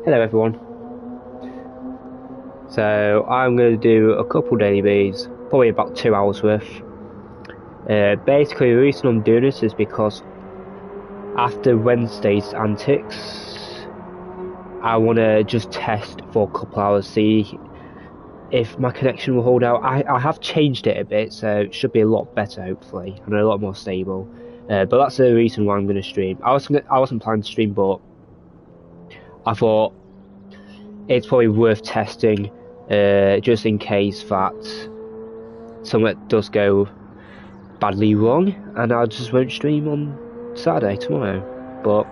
Hello everyone. So I'm going to do a couple daily beats, probably about 2 hours worth. Basically the reason I'm doing this is because after Wednesday's antics, I want to just test for a couple hours, see if my connection will hold out. I have changed it a bit, so it should be a lot better hopefully, and a lot more stable. But that's the reason why I'm going to stream. I wasn't planning to stream, but I thought it's probably worth testing, just in case that something does go badly wrong, and I just won't stream on Saturday, tomorrow. But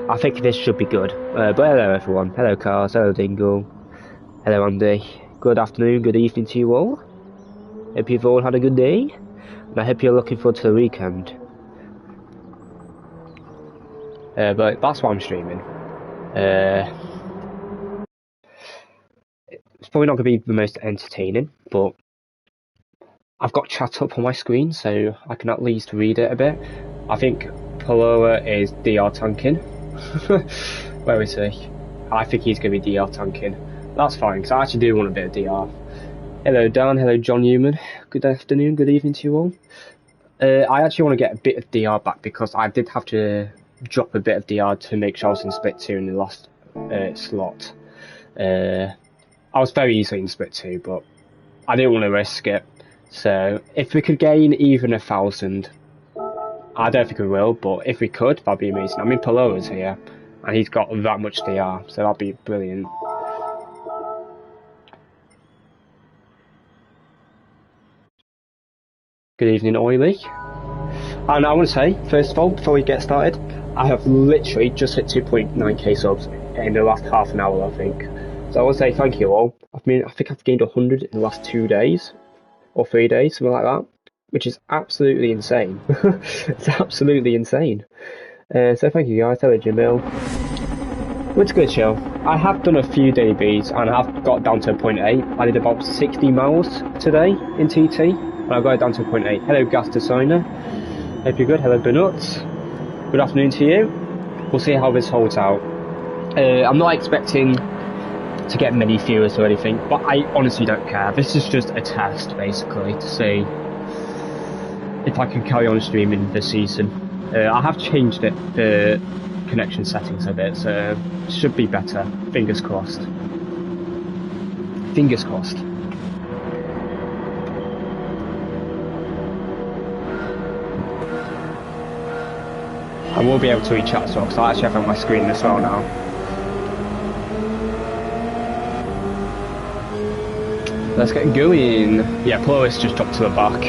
I think this should be good. But hello everyone, hello Cars, hello Dingle, hello Andy. Good afternoon, good evening to you all. Hope you've all had a good day, and I hope you're looking forward to the weekend. But that's why I'm streaming. It's probably not going to be the most entertaining, but I've got chat up on my screen, so I can at least read it a bit. I think Paloa is DR tanking. Where is he? I think he's going to be DR tanking. That's fine, because I actually do want a bit of DR. Hello Dan, hello John Newman. Good afternoon, good evening to you all. I actually want to get a bit of DR back, because I did have to drop a bit of DR to make sure I was in split 2 in the last slot. I was very easily in split 2, but I didn't want to risk it. So if we could gain even 1,000, I don't think we will, but if we could, that'd be amazing. I mean, Paloa's here, and he's got that much DR, so that'd be brilliant. Good evening, Oily. And I want to say, first of all, before we get started, I have literally just hit 2.9k subs in the last half an hour, I think. So I want to say thank you all. I think I've gained 100 in the last 2 days, or 3 days, something like that, which is absolutely insane. It's absolutely insane. So thank you guys. Hello, Jamil. It's good, chill. I have done a few daily beats, and I have got down to 0.8. I did about 60 miles today in TT, and I got it down to 0.8. Hello, Gas Designer. Hope you're good. Hello, Benuts. Good afternoon to you. We'll see how this holds out. I'm not expecting to get many viewers or anything, but I honestly don't care. This is just a test, basically, to see if I can carry on streaming this season. I have changed it, the connection settings a bit, so it should be better. Fingers crossed. Fingers crossed. I will be able to read chat as well, because I actually have it on my screen as well now. Let's get going. Yeah, Floris just dropped to the back.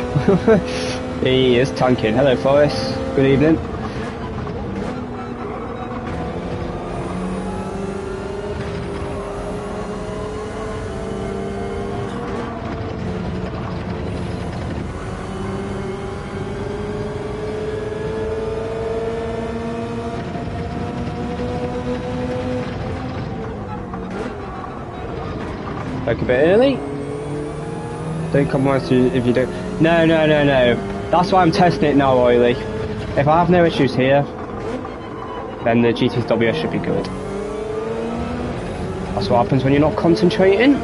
He is tanking. Hello, Floris. Good evening. Like a bit early. Don't compromise if you don't. No. That's why I'm testing it now, Oily. If I have no issues here, then the GTW should be good. That's what happens when you're not concentrating.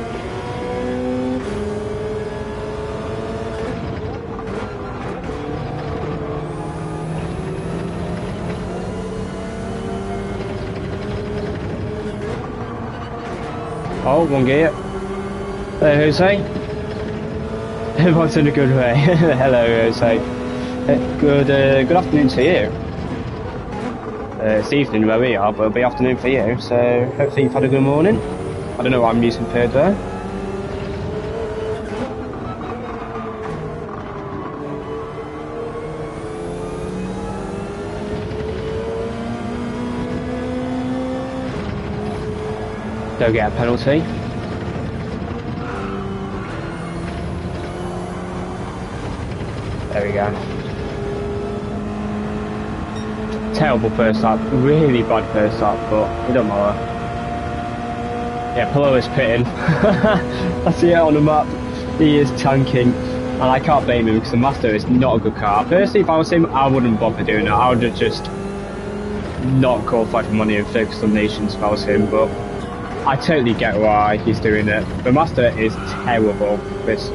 Oh, one gear. Hello, Jose. Everyone's in a good way. Hello, Jose. Good afternoon to you. It's evening where we are, but it'll be afternoon for you, so hopefully you've had a good morning. I don't know what I'm using third there. Don't get a penalty. There we go. Terrible first lap, really bad first lap, but it don't matter. Yeah, Palo is pitting. I see it on the map. He is tanking, and I can't blame him because the Master is not a good car. Personally, if I was him, I wouldn't bother doing it. I would have just not qualified for money and focus on nations if I was him, but I totally get why he's doing it. The Master is terrible this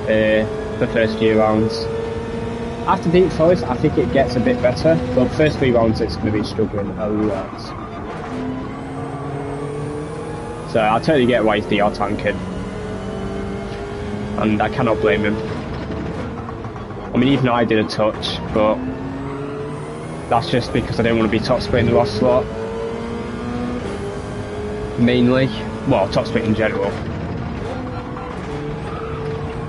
the first few rounds. After Deep Forest, I think it gets a bit better, but the first 3 rounds it's going to be struggling a lot. So I totally get why he's DR tanking, and I cannot blame him. I mean, even I did a touch, but that's just because I don't want to be top split in the last slot. Mainly, well, top split in general.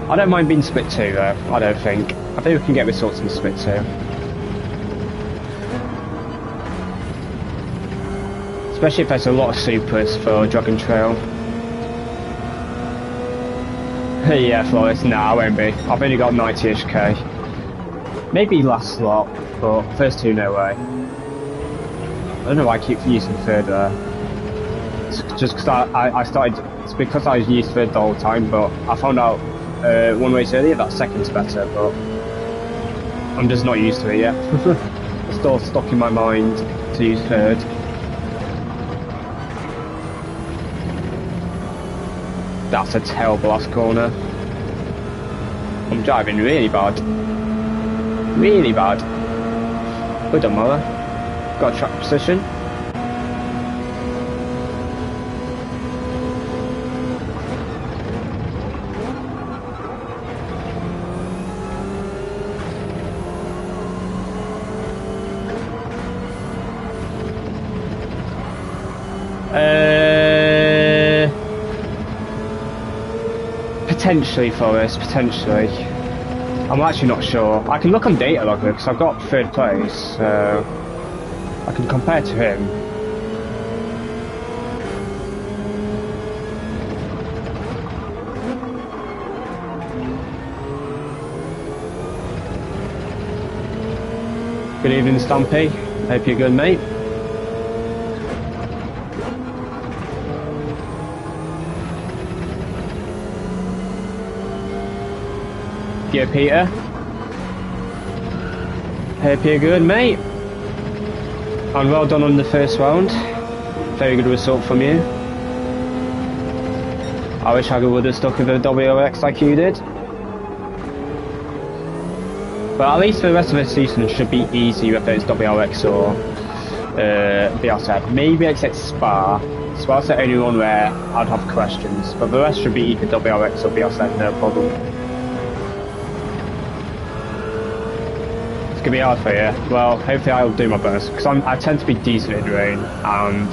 I don't mind being split 2 though, I don't think. I think we can get results in split 2. Especially if there's a lot of supers for Dragon Trail. Yeah, Flawless, nah, I won't be. I've only got 90-ish K. Maybe last slot, but first 2, no way. I don't know why I keep using third there. It's just because I started, it's because I used third the whole time, but I found out 1 race earlier that second's better, but I'm just not used to it yet. It's still stuck in my mind to use third. That's a terrible last corner. I'm driving really bad. Really bad. Good done, Mother. Got a track position. Potentially, Forest, potentially. I'm actually not sure. I can look on data logger because I've got 3rd place, so I can compare to him. Good evening, Stampy. Hope you're good, mate. Yeah, Peter. Hope you're good, mate. And well done on the first round. Very good result from you. I wish I would have stuck with the WRX like you did. But at least for the rest of the season it should be easy whether it's WRX or BRZ. Maybe except Spa. Spa's the only one where I'd have questions. But the rest should be either WRX or BRZ, no problem. It's gonna be hard for you. Well, hopefully I'll do my best because I tend to be decent in rain, and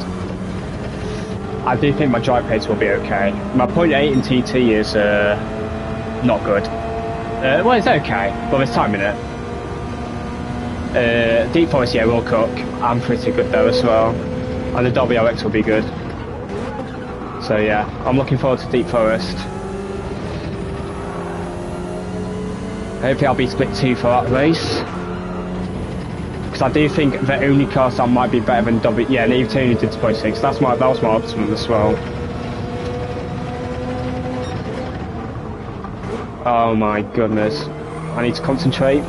I do think my drive pace will be okay. My 0.8 in TT is not good. Well, it's okay, but there's time in it. Deep Forest, yeah, will cook. I'm pretty good there as well, and the WRX will be good. So yeah, I'm looking forward to Deep Forest. Hopefully I'll be split 2 for that race. Because I do think the only cars that might be better than yeah, and even only did 2.6. That was my optimum as well. Oh my goodness. I need to concentrate.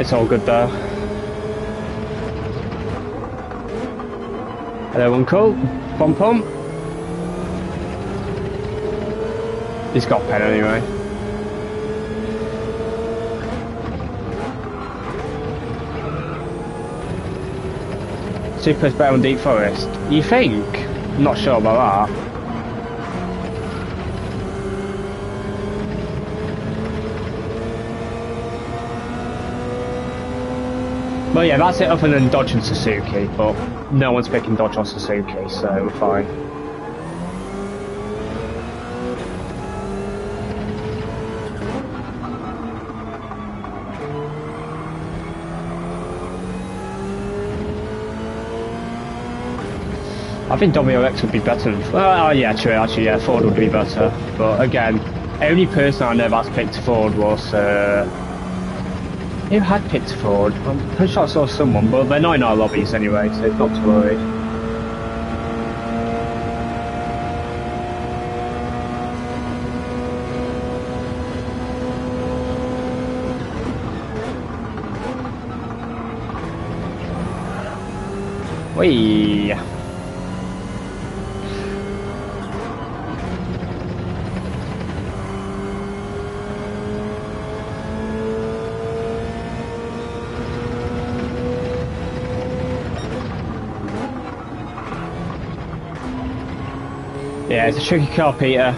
It's all good though. Hello, Uncle. Pom pom. He's got a pen anyway. Super's better on Deep Forest. You think? I'm not sure about that. Well, yeah, that's it other than Dodge and Suzuki, but no one's picking Dodge or Suzuki, so we're fine. I think WRX would be better than... yeah, true, actually, yeah, Ford would be better. But again, only person I know that's picked Ford was... who had picked Ford? I'm pretty sure I saw someone, but they're not in our lobbies anyway, so not to worry. Whee! Yeah, it's a tricky car, Peter.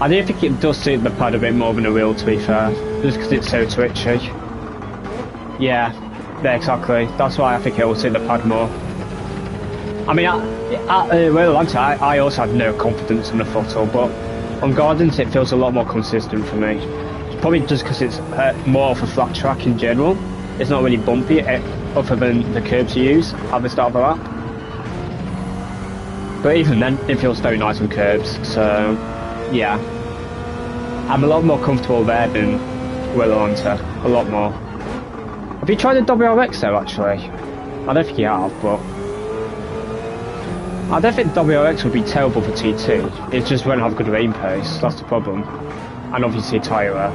I do think it does suit the pad a bit more than the wheel, to be fair, just because it's so twitchy. Yeah, exactly. That's why I think it will suit the pad more. I mean, I also have no confidence in the throttle, but on Gardens it feels a lot more consistent for me. It's probably just because it's more of a flat track in general. It's not really bumpy, other than the curbs you use at the start of the lap. But even then, it feels very nice on curbs, so yeah. I'm a lot more comfortable there than Willowhunter, a lot more. Have you tried the WRX though, actually? I don't think you have, but I don't think WRX would be terrible for T2. It just won't have good lane pace, that's the problem. And obviously tyre wear.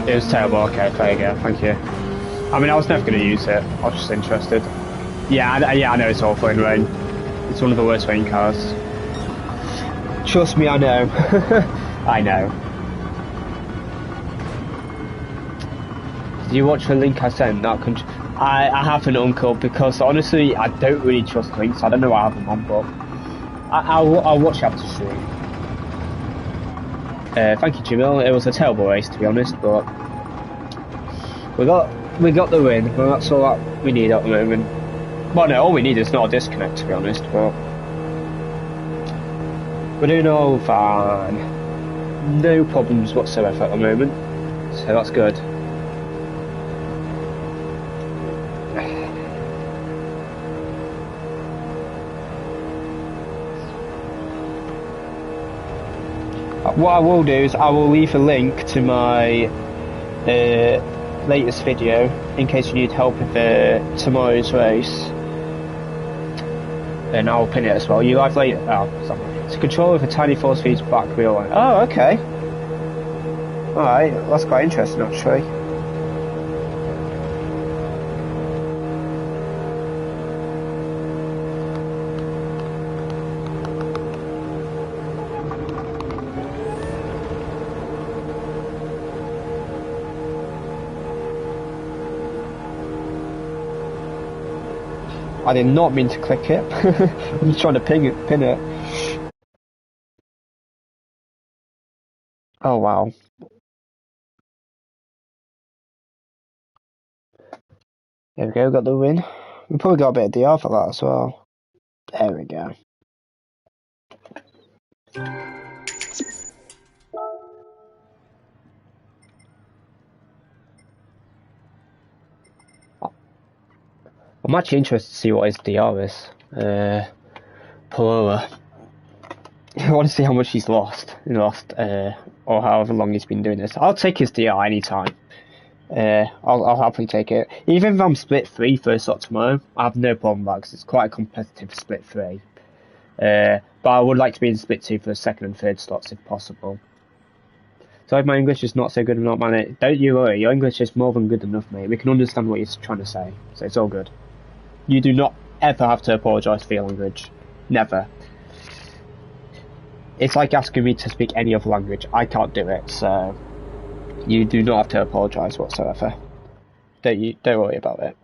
It was terrible, okay, there you go, thank you. I mean, I was never going to use it, I was just interested. Yeah, I know it's awful in rain. It's one of the worst rain cars. Trust me, I know. I know. Did you watch the link I sent? I haven't, Uncle, because honestly, I don't really trust links. I don't know what I have them on, but I'll watch after stream. Thank you, Jamil. It was a terrible race, to be honest, but we got the win. Well, that's all that we need at the moment. Well, no, all we need is not a disconnect, to be honest, but we're doing all fine. No problems whatsoever at the moment, so that's good. What I will do is I will leave a link to my latest video in case you need help with tomorrow's race. And I'll pin it as well. You live later. Oh, sorry. It's a controller with a tiny force feeds back wheel on it. Oh, okay. Alright, that's quite interesting actually. I did not mean to click it. I'm just trying to pin it. Oh wow. There we go, got the win. We probably got a bit of DR for that as well. There we go. I'm actually interested to see what his DR is. Paloma. I want to see how much he's lost in the last, or however long he's been doing this. I'll take his DR anytime. I'll happily take it. Even if I'm split 3 first slot tomorrow, I have no problem with that because it's quite a competitive split 3. But I would like to be in split 2 for the second and third slots if possible. So if my English is not so good or not, man, don't you worry. Your English is more than good enough, mate. We can understand what you're trying to say, so it's all good. You do not ever have to apologise for your language. Never. It's like asking me to speak any other language. I can't do it, so you do not have to apologise whatsoever. Don't worry about it.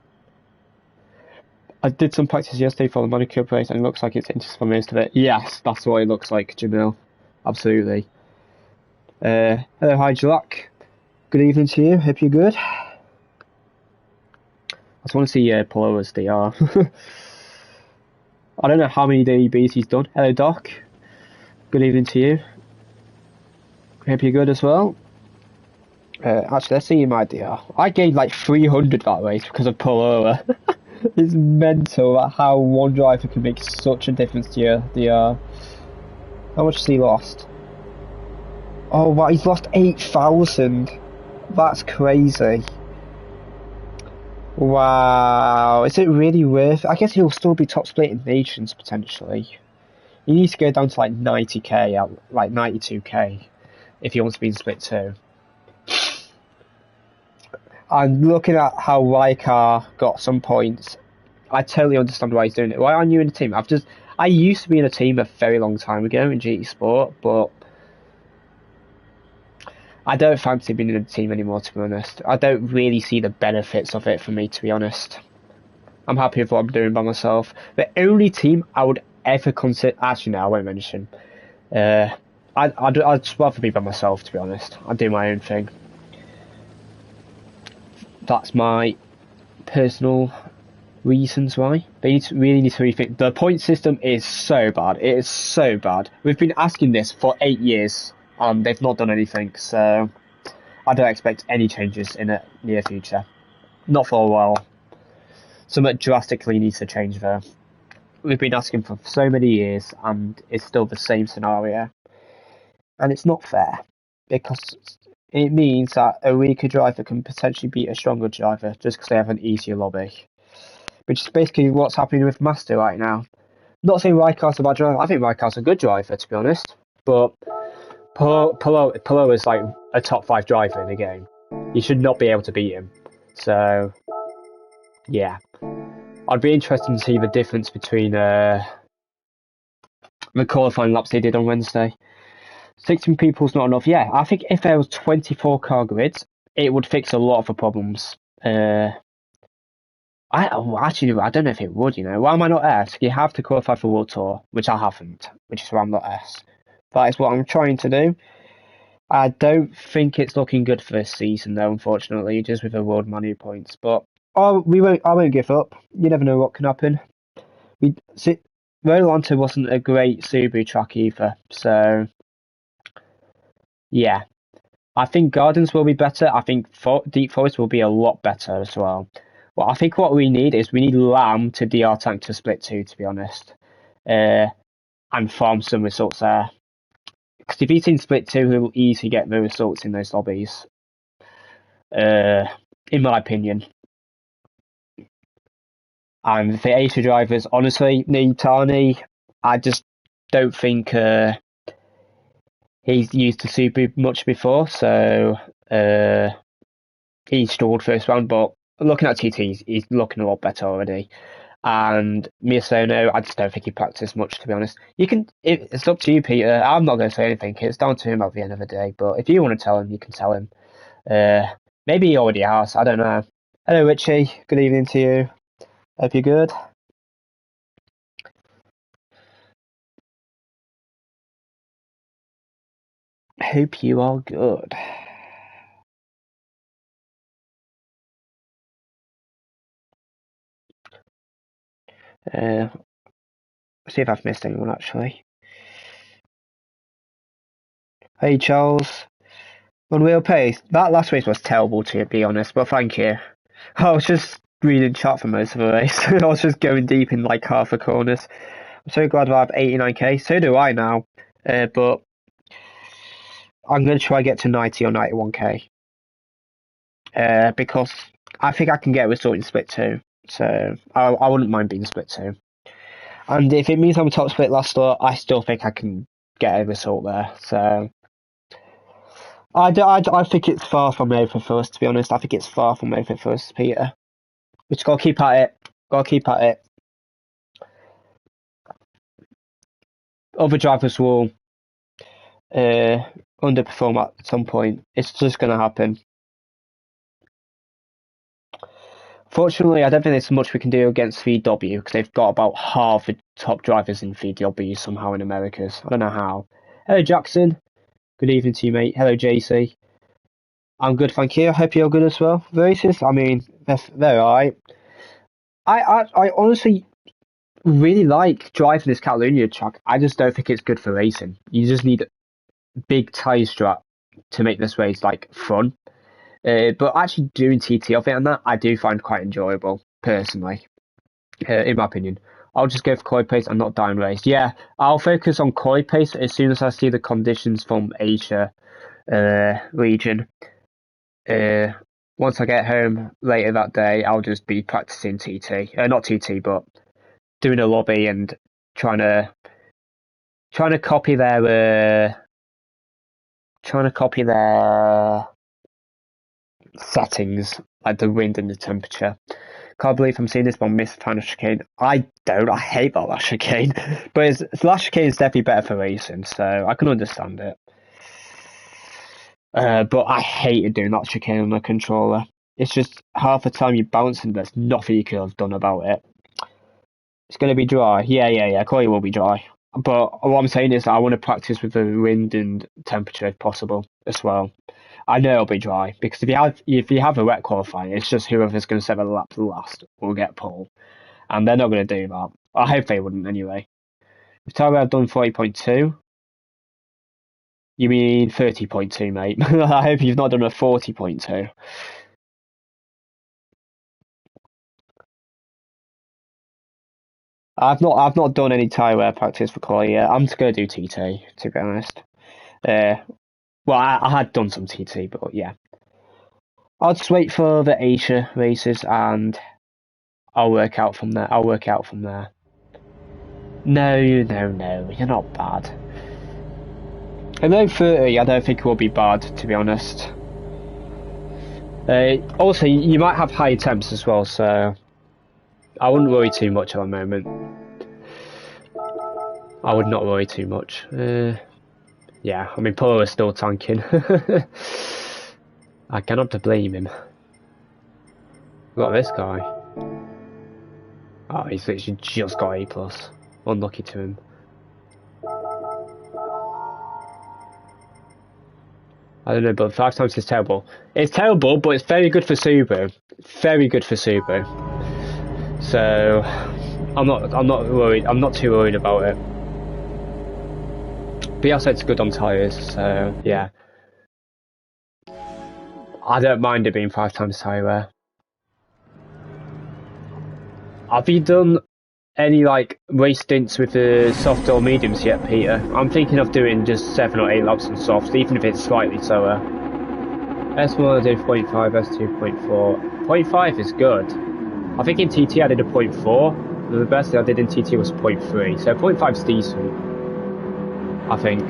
I did some practice yesterday for the manicure race and it looks like it's interesting for most of it. Yes, that's what it looks like, Jamil. Absolutely. Hello, hi Jalak. Good evening to you, hope you're good. I just want to see Polo's DR. I don't know how many DBs he's done. Hello Doc. Good evening to you. Hope you're good as well. Actually, let's see my DR. I gained like 300 that race because of Poloa. It's mental how one driver can make such a difference to your DR. How much has he lost? Oh wow, he's lost 8,000. That's crazy. Wow, is it really worth it? I guess he'll still be top split in nations potentially. He needs to go down to like 90k, like 92k, if he wants to be in split 2. I'm looking at how Raikar got some points. I totally understand why he's doing it. Why aren't you in the team? I used to be in a team a very long time ago in GT Sport, but I don't fancy being in a team anymore, to be honest. I don't really see the benefits of it for me, to be honest. I'm happy with what I'm doing by myself. The only team I would ever consider... Actually, no, I won't mention. I'd just rather be by myself, to be honest. I'd do my own thing. That's my personal reasons why. Really need to rethink. The point system is so bad. It is so bad. We've been asking this for 8 years, and they've not done anything, so I don't expect any changes in the near future. Not for a while. Something drastically needs to change there. We've been asking for so many years, and it's still the same scenario. And it's not fair, because it means that a weaker driver can potentially beat a stronger driver just because they have an easier lobby. Which is basically what's happening with Master right now. Not saying Raikko's a bad driver, I think Raikko's a good driver, to be honest. But Polo is like a top 5 driver in the game. You should not be able to beat him. So, yeah. I'd be interested to see the difference between the qualifying laps they did on Wednesday. 16 people's not enough. Yeah, I think if there was 24 car grids, it would fix a lot of the problems. I don't know if it would, Why am I not S? You have to qualify for World Tour, which I haven't, which is why I'm not S. That is what I'm trying to do. I don't think it's looking good for this season, though, unfortunately, just with the World Manu points. But I won't give up. You never know what can happen. Rolanta wasn't a great Subaru track either, so yeah. I think Gardens will be better. I think Deep Forest will be a lot better as well. Well, I think what we need Lamb to DR tank to split 2, to be honest, and farm some results there. Because if he's in split 2, he will easily get the results in those lobbies. In my opinion. And the Asia drivers, honestly, Nitani, I just don't think he's used to Subaru much before, so he struggled first round, but looking at TT, he's looking a lot better already. And Miyasono, I just don't think he practiced much, to be honest. It's up to you, Peter. I'm not going to say anything. It's down to him at the end of the day. But if you want to tell him, you can tell him. Maybe he already has. I don't know. Hello, Richie. Good evening to you. Hope you're good. Hope you are good. See if I've missed anyone, actually. Hey, Charles. Unreal pace. That last race was terrible, to be honest, but thank you. I was just reading chat for most of the race. I was just going deep in like half the corners. I'm so glad I have 89k. So do I now. But I'm going to try get to 90 or 91k. Because I think I can get a result in split 2. So I wouldn't mind being split 2. And if it means I'm a top split last start, I still think I can get a result there. So I think it's far from over for us, to be honest. I think it's far from over for us, Peter. We just got to keep at it. Got to keep at it. Other drivers will underperform at some point. It's just going to happen. Fortunately, I don't think there's much we can do against VW because they've got about half the top drivers in VW somehow in Americas. I don't know how. Hello, Jackson. Good evening to you, mate. Hello, JC. I'm good, thank you. I hope you're good as well. The races, I mean, they're alright. I honestly really like driving this Catalonia track. I just don't think it's good for racing. You just need big tyre strap to make this race like fun. But actually doing TT of it and that, I do find quite enjoyable, personally, in my opinion. I'll just go for Koi pace and not down race. Yeah, I'll focus on Koi pace as soon as I see the conditions from Asia region. Once I get home later that day, I'll just be practicing TT. Not TT, but doing a lobby and trying to copy their settings, like the wind and the temperature. Can't believe I'm seeing this one miss final chicane. I don't. I hate that last chicane. But last chicane is definitely better for racing, so I can understand it. But I hated doing that chicane on the controller. It's just half the time you bounce and there's nothing you could have done about it. It's going to be dry. Yeah. Clearly will be dry. But what I'm saying is I want to practice with the wind and temperature if possible as well. I know it'll be dry because if you have a wet qualifying, it's just whoever's going to set the lap last will get pole, and they're not going to do that. I hope they wouldn't anyway. If Tyler had done 40.2, you mean 30.2, mate? I hope you've not done a 40.2. I've not done any tyre wear practice for quali yet. I'm just going to do TT, to be honest. Well, I had done some TT, but yeah. I'll just wait for the Asia races and I'll work out from there. No, you're not bad. I know 30, I don't think it will be bad, to be honest. Also, you might have high temps as well, so I wouldn't worry too much at the moment. I would not worry too much. Yeah, I mean, Polo is still tanking. I cannot blame him. Look at this guy. Oh, he's literally just got A+. Unlucky to him. I don't know, but 5 times is terrible. It's terrible, but it's very good for Subaru. Very good for Subaru. So I'm not worried. I'm not too worried about it. But also it's good on tyres, so yeah. I don't mind it being 5 times tyre wear. Have you done any like race stints with the soft or mediums yet, Peter? I'm thinking of doing just 7 or 8 laps on softs, even if it's slightly slower. S1 I did 0.5, S2 0.4. 0.5 is good. I think in TT I did a 0.4. The best I did in TT was 0.3, so 0.5 is decent, I think.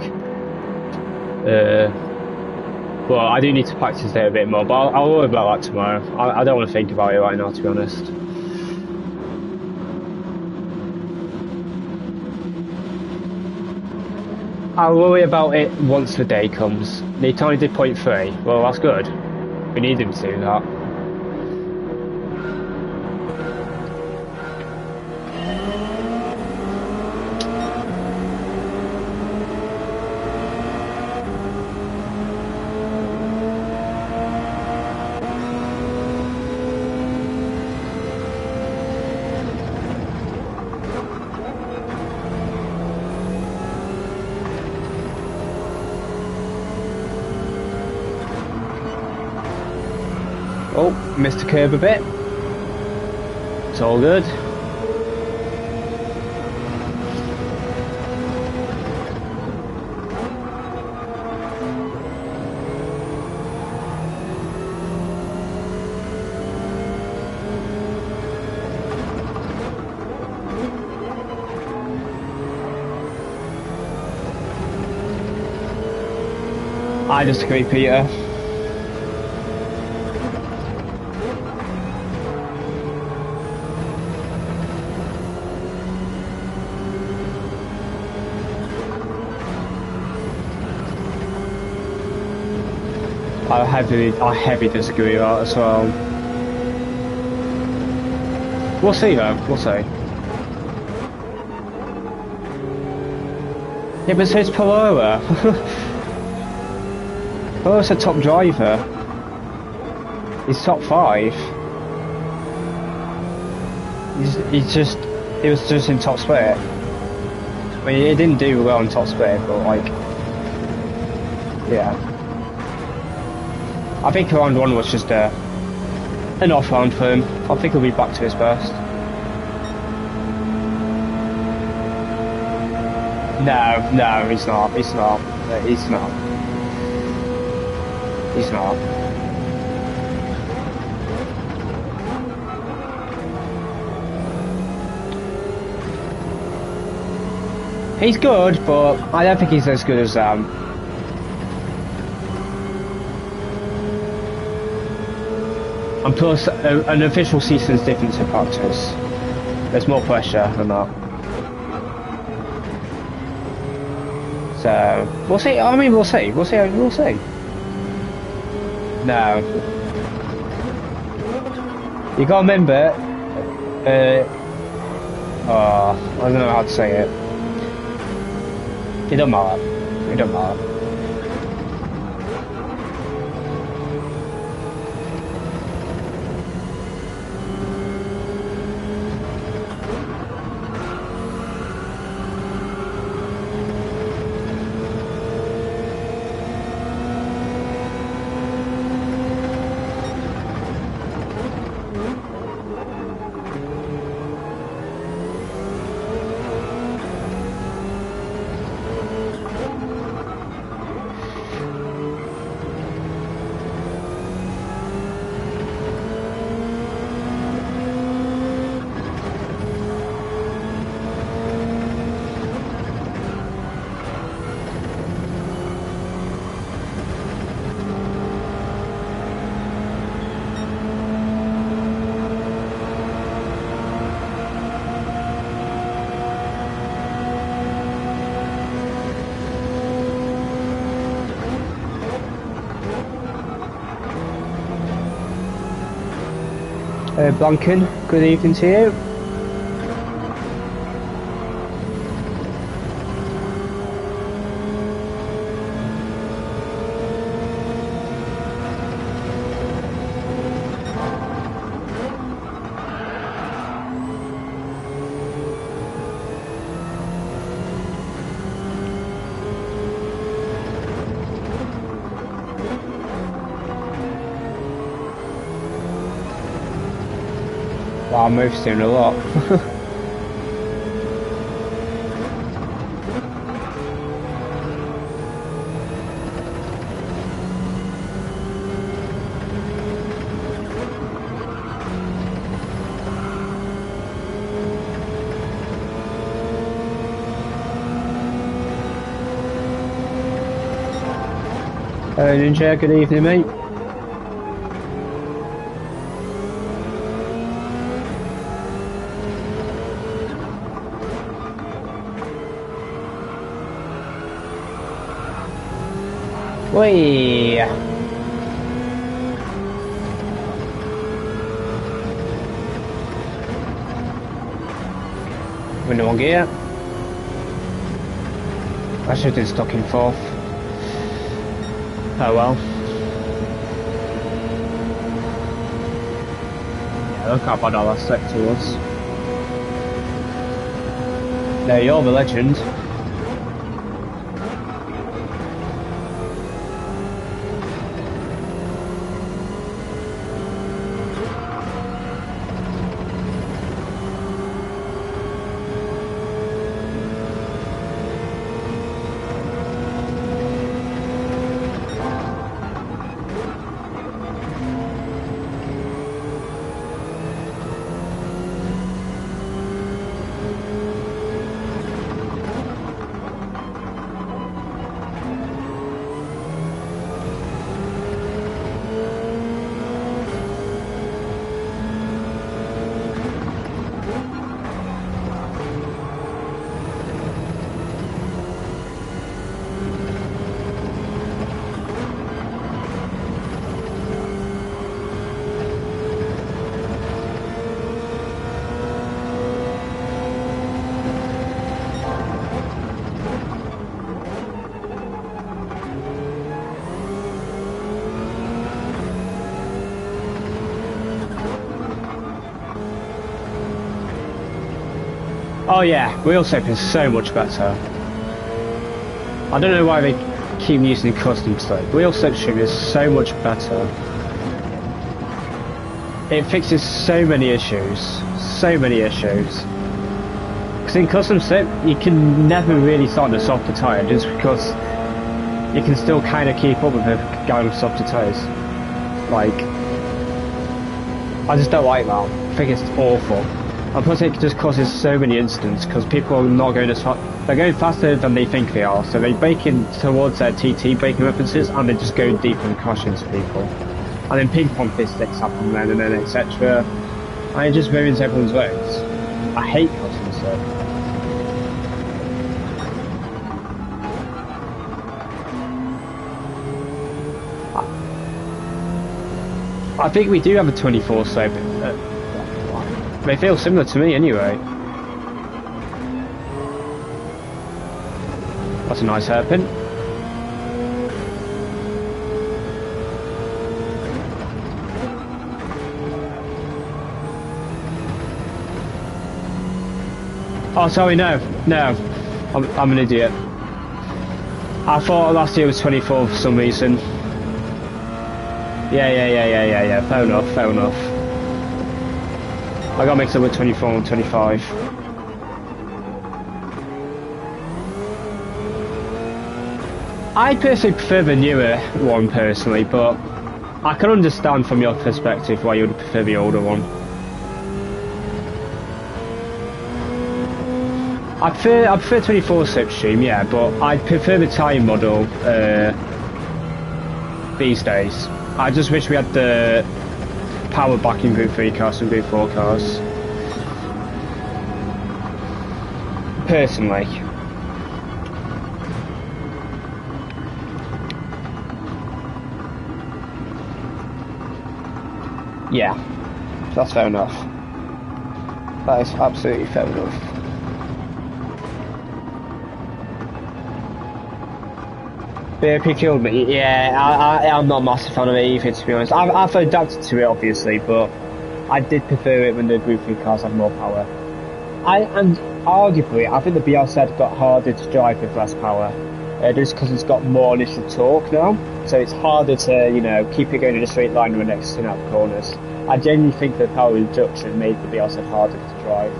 Well, I do need to practice there a bit more, but I'll worry about that tomorrow. I don't want to think about it right now, to be honest. I'll worry about it once the day comes. They only did 0.3. Well, that's good. We need him to do that. Oh, missed the curb a bit. It's all good. I disagree, Peter. I heavily disagree with that as well. We'll see though, we'll see. Yeah, but so it's Palora. Paloro's a top driver. He's top 5. He was just in top split. I mean, he didn't do well in top split, but like, yeah. I think round 1 was just an off round for him. I think he'll be back to his best. No, he's not. He's not. He's not. He's not. He's good, but I don't think he's as good as And plus, an official season's different to practice. There's more pressure than that. So, we'll see. I mean, we'll see. We'll see. We'll see. No. You gotta remember, I don't know how to say it. It don't matter. It don't matter. Blanken, good evening to you. Wow, Murph's doing a lot. Ninja, good evening, mate. Whee! Window on gear. I should have been stuck in fourth. Oh well. Yeah, look how bad our last sector was. There, you're the legend. Oh yeah, wheel slip is so much better. I don't know why they keep using custom slip. Wheel slip stream is so much better. It fixes so many issues. So many issues. Because in custom slip, you can never really start on a softer tyre just because you can still kind of keep up with the guy with softer tyres. Like, I just don't like that. I think it's awful. And plus it just causes so many incidents because people are not going as fast. They're going faster than they think they are, so they brake in towards their TT braking references and they just go deep and crash into people. And then ping pong fistics happen then, and then etc. And it just ruins everyone's race. I hate custom slip. I think we do have a 24 slip. They feel similar to me anyway. That's a nice hairpin. Oh, sorry, no. I'm an idiot. I thought last year was 24 for some reason. Yeah. Fair enough. I got mixed up with 24 and 25. I personally prefer the newer one personally, but I can understand from your perspective why you would prefer the older one. I prefer 24 slipstream, yeah, but I prefer the tyre model these days. I just wish we had the power back in Group 3 cars and Group 4 cars. Personally. Yeah, that's fair enough. That is absolutely fair enough. BOP killed me. Yeah, I'm not a massive fan of it either, to be honest. I've adapted to it, obviously, but I did prefer it when the Group 3 cars had more power. And arguably, I think the BRZ got harder to drive with less power, just because it's got more initial torque now. So it's harder to, you know, keep it going in a straight line when we're exiting out the corners. I genuinely think the power reduction made the BRZ harder to drive.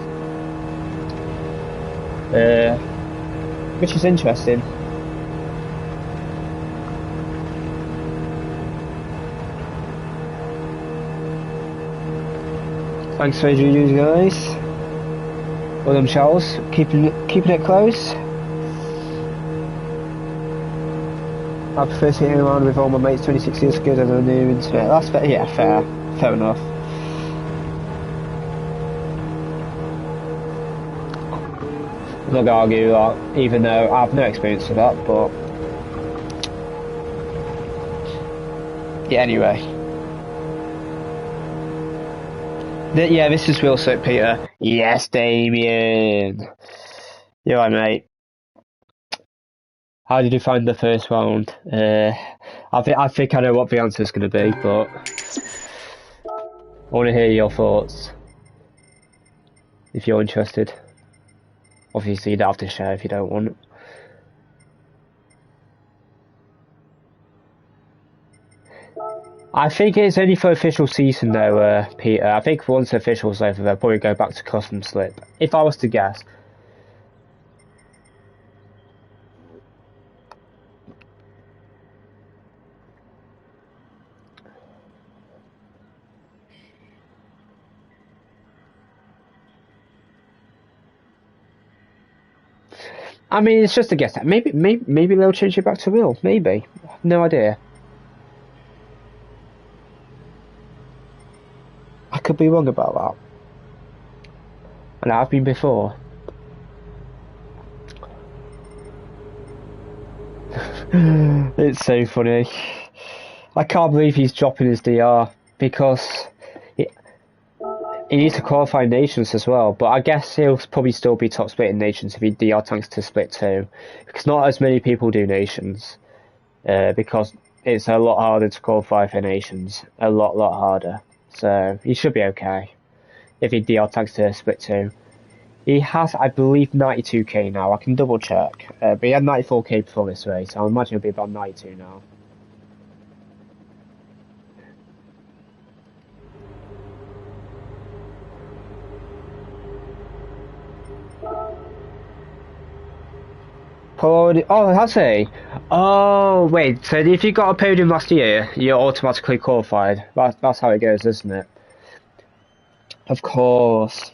Which is interesting. Thanks for your reviews, guys. Well done, Charles. Keeping it close. I prefer sitting around with all my mates 26 years ago than a new internet. That's fair. Yeah, fair enough. I'm not gonna argue that, even though I have no experience with that. But yeah, anyway. Yeah, this is Will Soap Peter. Yes, Damien. You're right, mate. How did you find the first round? I think I know what the answer is going to be, but I want to hear your thoughts. If you're interested. Obviously, you don't have to share if you don't want. I think it's only for official season though, Peter. I think once the official's over, they'll probably go back to custom slip. If I was to guess. I mean, it's just a guess. Maybe they'll change it back to real. Maybe. No idea. I could be wrong about that. And I've been before. It's so funny. I can't believe he's dropping his DR because he needs to qualify nations as well. But I guess he'll probably still be top split in nations if he DR tanks to split 2, because not as many people do nations. Because it's a lot harder to qualify for nations. A lot harder. So he should be okay if he DR tanks to split 2. He has, I believe, 92k now. I can double check. But he had 94k before this race. I imagine he'll be about 92 now. Oh, has he? Oh, wait. So if you got a podium last year, you're automatically qualified. That's how it goes, isn't it? Of course.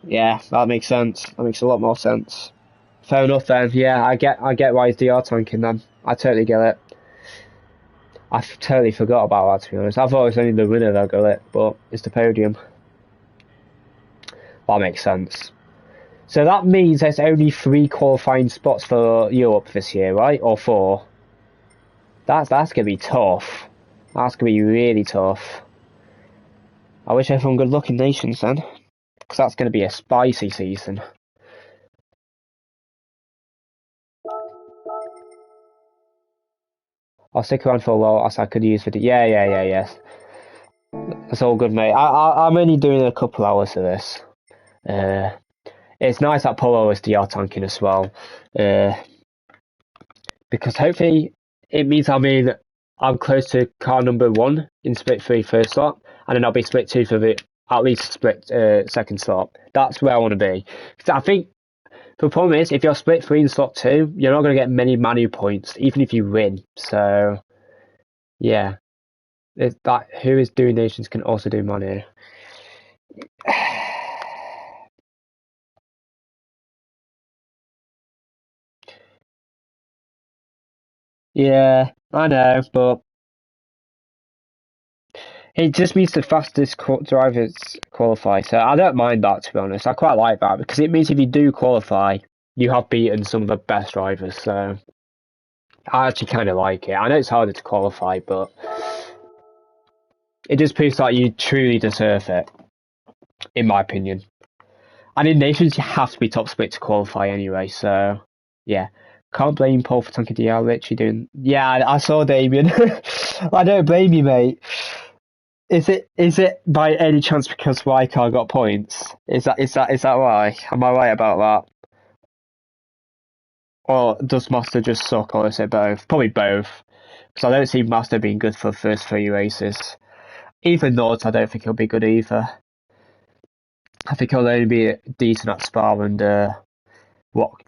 Yeah, that makes sense. That makes a lot more sense. Fair enough then. Yeah, I get why he's DR tanking then. I totally get it. I totally forgot about that, to be honest. I thought it was only the winner that got it, but it's the podium. That makes sense. So that means there's only 3 qualifying spots for Europe this year, right? Or 4? That's gonna be tough. That's gonna be really tough. I wish everyone good luck in Nations then, because that's gonna be a spicy season. I'll stick around for a while as I could use for the yes. That's all good, mate. I'm only doing a couple hours of this. Uh, it's nice that Polo is DR tanking as well. Because hopefully it means I'm close to car number 1 in split 3 first slot, and then I'll be split 2 for the at least split second slot. That's where I want to be. Because I think the problem is if you're split 3 in slot 2, you're not going to get many Manu points, even if you win. So yeah, that who is doing nations can also do Manu. Yeah, I know, but it just means the fastest drivers qualify. So I don't mind that, to be honest. I quite like that because it means if you do qualify, you have beaten some of the best drivers. So I actually kind of like it. I know it's harder to qualify, but it just proves that you truly deserve it, in my opinion. And in Nations, you have to be top split to qualify anyway. So yeah. Can't blame Paul for tanking DR literally doing. Yeah, I saw Damien. I don't blame you, mate. Is it by any chance because Raikar got points? Is that why? Am I right about that? Or does Master just suck, or is it both? Probably both. Because I don't see Master being good for the first 3 races. Even Nords, I don't think he'll be good either. I think he'll only be decent at Spa and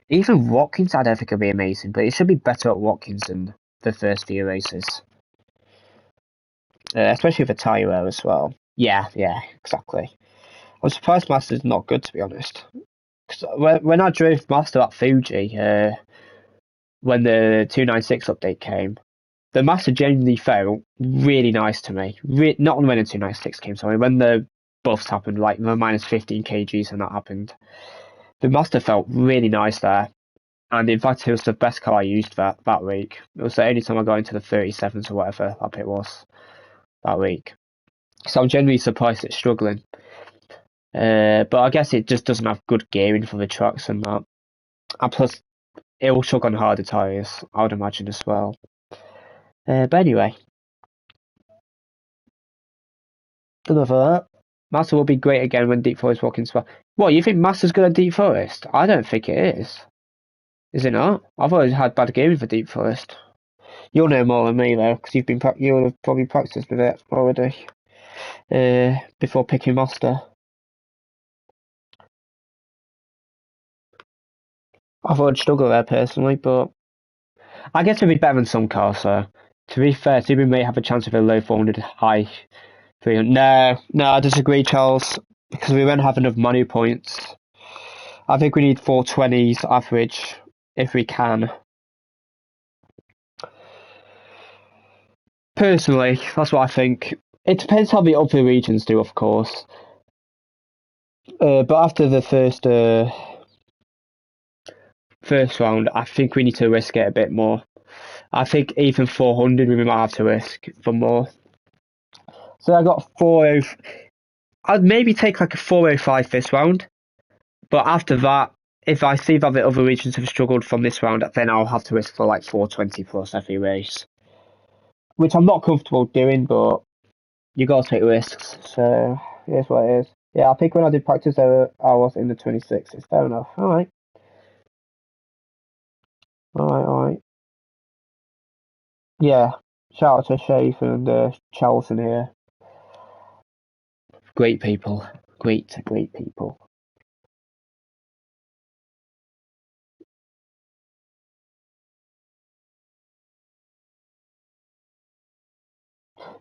even Watkins, I don't think he'll be amazing, but he should be better at Watkins than the first few races. Especially for tyre wear as well. Yeah, exactly. I'm surprised Master's not good, to be honest. When I drove Master at Fuji, when the 296 update came, the Master genuinely felt really nice to me. Not when the 296 came, sorry, when the buffs happened, like the minus 15 kgs and that happened. The Master felt really nice there. And in fact, it was the best car I used that week. It was the only time I got into the 37s or whatever that it was that week. So I'm genuinely surprised it's struggling. But I guess it just doesn't have good gearing for the trucks and that. And plus, it will chuck on harder tyres, I would imagine as well. But anyway, enough of that. Master will be great again when Deep Forest walking well. What, you think Master's good at Deep Forest? I don't think it is. Is it not? I've always had bad gearing for Deep Forest. You'll know more than me though, because you would have probably practiced with it already before picking Master. I thought I'd struggle there personally, but I guess it'd be better than some cars. So to be fair, Subaru may have a chance of a low 400, high 300. No, I disagree, Charles, because we won't have enough money points. I think we need 420s average if we can. Personally, that's what I think. It depends how the other regions do, of course. But after the first round, I think we need to risk it a bit more. I think even 400 we might have to risk for more. So I got 40. I'd maybe take like a 405 this round, but after that, if I see that the other regions have struggled from this round, then I'll have to risk for like 420 plus every race, which I'm not comfortable doing, but you gotta take risks. So here's what it is. Yeah, I think when I did practice there, I was in the 26. It's fair enough. All right. Yeah, shout out to Shafe and Charlton here. Great people. Great people.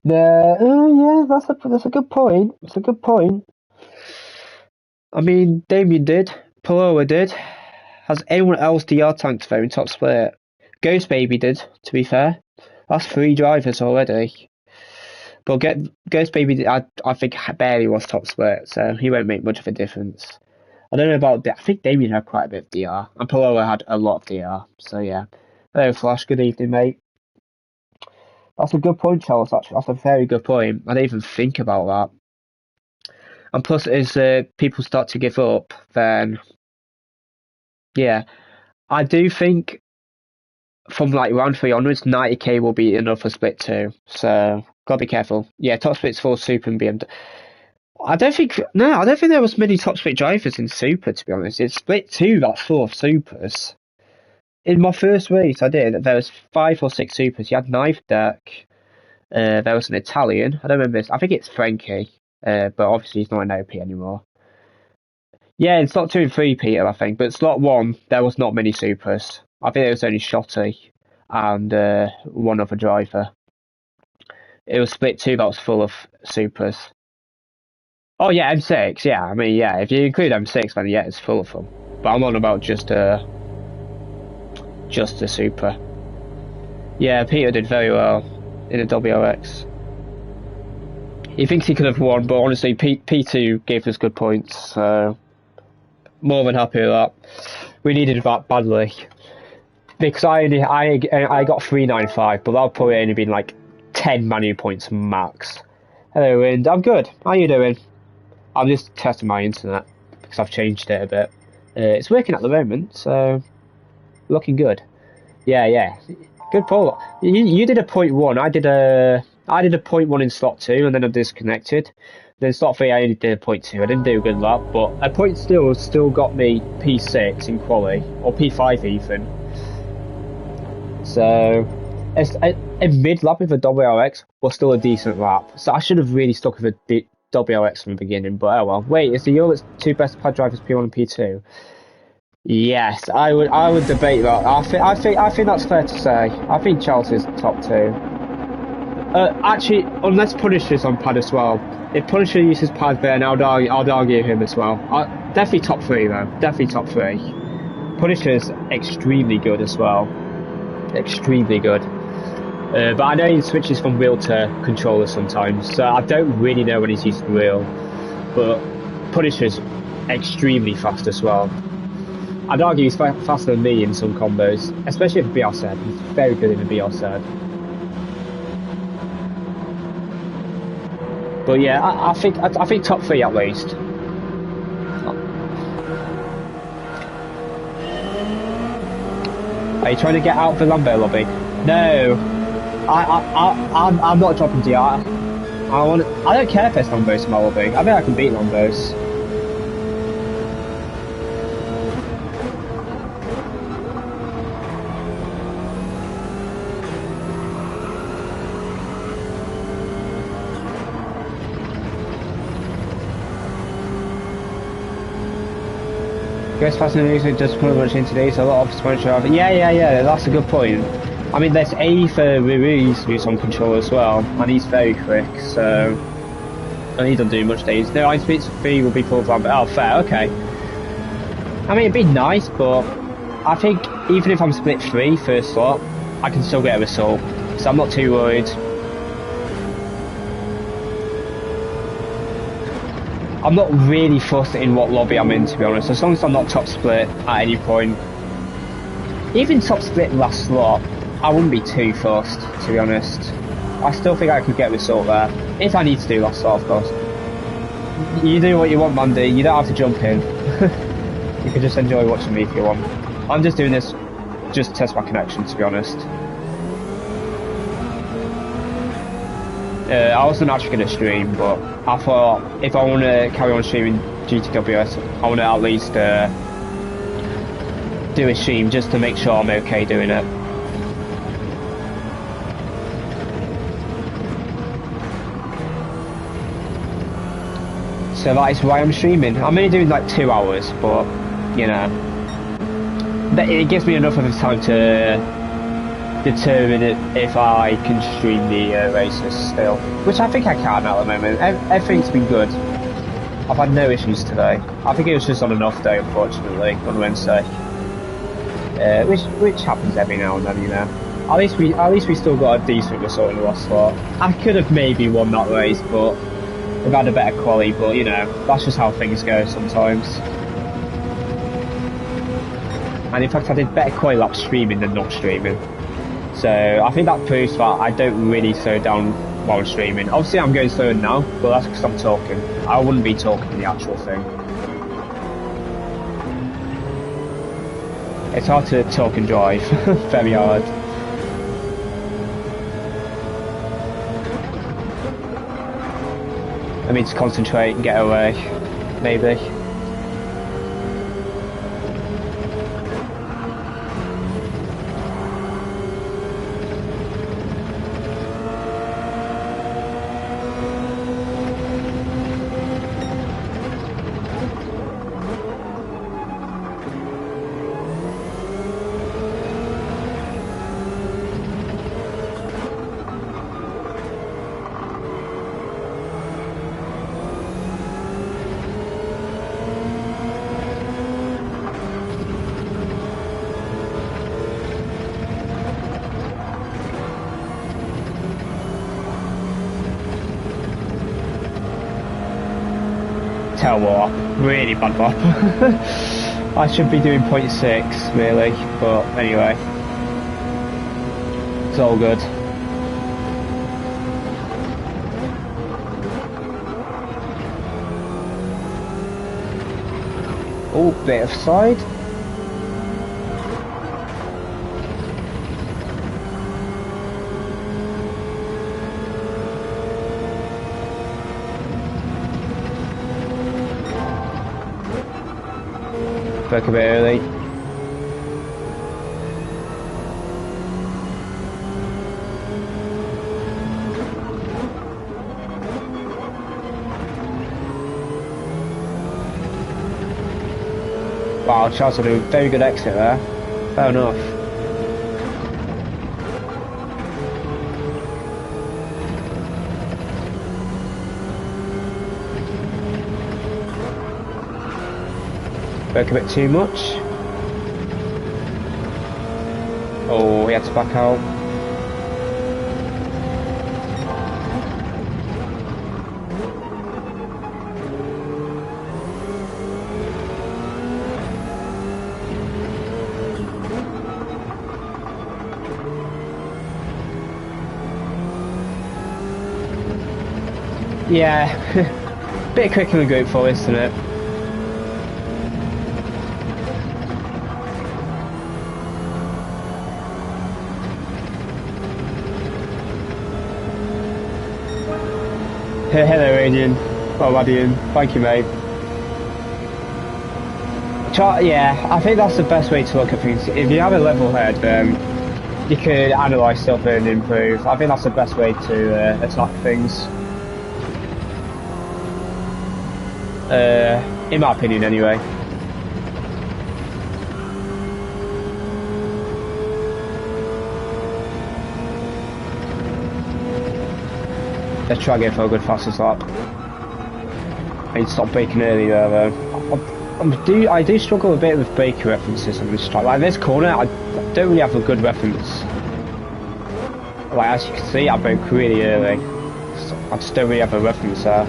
Yeah, that's a good point. It's a good point. I mean, Damien did. Paloma did. Has anyone else DR tanked though in top split? Ghost Baby did, to be fair. That's 3 drivers already. But Ghost Baby, I think barely was top split, so he won't make much of a difference. I don't know about. I think Damien had quite a bit of DR, and Palolo had a lot of DR. So yeah. Hello, Flash. Good evening, mate. That's a good point, Charles. Actually, that's a very good point. I didn't even think about that. And plus, as people start to give up, then yeah, I do think from like round 3 onwards, 90k will be enough for split 2. So gotta be careful. Yeah, top split's for Super and BMW. I don't think there was many top split drivers in Super, to be honest. It's split 2 that's full of Supers. In my first race I did, there was 5 or 6 Supers. You had Knife Deck, there was an Italian, I don't remember this, I think it's Frankie, but obviously he's not in OP anymore. Yeah, in slot 2 and 3, Peter, I think, but slot 1, there was not many Supers. I think there was only Shotty and one other driver. It was split 2 that was full of Supers. Oh yeah, M6, yeah, I mean, yeah, if you include M6, then yeah, it's full of them. But I'm on about just a Super. Yeah, Peter did very well in a WRX. He thinks he could have won, but honestly, P2 gave us good points, so more than happy with that. We needed that badly. Because I got 395, but that'll probably only been like 10 manu points max. Hello, Wind. I'm good. How you doing? I'm just testing my internet because I've changed it a bit. It's working at the moment, so looking good. Yeah. Good pull. You did a 0.1. I did a 0.1 in slot 2, and then I disconnected. Then slot 3, I only did a 0.2. I didn't do a good lap, but a point still got me P6 in quali, or P5 even. So a mid lap with a WRX was still a decent lap. So I should have really stuck with a WRX from the beginning, but oh well. Wait, is the Europe's 2 best pad drivers P1 and P2? Yes, I would debate that. I think that's fair to say. I think Charles is top 2. Actually, unless Punisher's on pad as well. If Punisher uses pad, then I'd argue him as well. Definitely top 3 though. Definitely top 3. Punisher's extremely good as well. Extremely good. But I know he switches from wheel to controller sometimes, so I don't really know when he's using wheel. But Punisher's extremely fast as well. I'd argue he's faster than me in some combos, especially with BRZ. He's very good in the BRZ. But yeah, I think top 3 at least. Are you trying to get out of the Lambo lobby? No, I'm not dropping DR. I don't care if there's Lambos in my lobby. I think I can beat Lambos. Guess passing music just pretty much into these, a lot of sponsor. Yeah, that's a good point. I mean, there's A for Ruiz, who's on control as well, and he's very quick, so. And he doesn't do much days. No, I speak to 3 will be full of Lambert. Oh, fair, okay. I mean, it'd be nice, but I think even if I'm split 3 first slot, I can still get a result, so I'm not too worried. I'm not really fussed in what lobby I'm in, to be honest, as long as I'm not top split at any point. Even top split last slot, I wouldn't be too fussed, to be honest. I still think I could get a result there, if I need to do last slot, of course. You do what you want, Mandy, you don't have to jump in. You can just enjoy watching me if you want. I'm just doing this just to test my connection, to be honest. I wasn't actually going to stream, but I thought if I want to carry on streaming GTWS, I want to at least do a stream just to make sure I'm okay doing it. So that is why I'm streaming. I'm only doing like 2 hours, but you know, it gives me enough of a time to determine if I can stream the races still, which I think I can at the moment. Everything's been good. I've had no issues today. I think it was just on an off day, unfortunately, on Wednesday, which happens every now and then, you know. at least we still got a decent result in the last slot. I could have maybe won that race, but we've had a better quali. But you know, that's just how things go sometimes. And in fact, I did better quali laps streaming than not streaming. So I think that proves that I don't really slow down while I'm streaming. Obviously, I'm going slower now, but that's because I'm talking. I wouldn't be talking in the actual thing. It's hard to talk and drive. Very hard. I mean to concentrate and get away, maybe. Tell what, really bad map. I should be doing 0.6 really, but anyway, it's all good. Oh, bit of side. Broke a bit early. Wow, Charles had a very good exit there. Fair enough. Broke a bit too much. Oh, he had to back out. Yeah, bit quicker than Group 4, isn't it? Hello, Adrian. Well, Adrian. Thank you, mate. Yeah, I think that's the best way to look at things. If you have a level head, you can analyse stuff and improve. I think that's the best way to attack things. In my opinion, anyway. Let's try and go for a good fastest lap. I need to stop braking early there though. I do struggle a bit with braking references on this track. Like this corner, I don't really have a good reference. Like as you can see, I broke really early. So I just don't really have a reference there.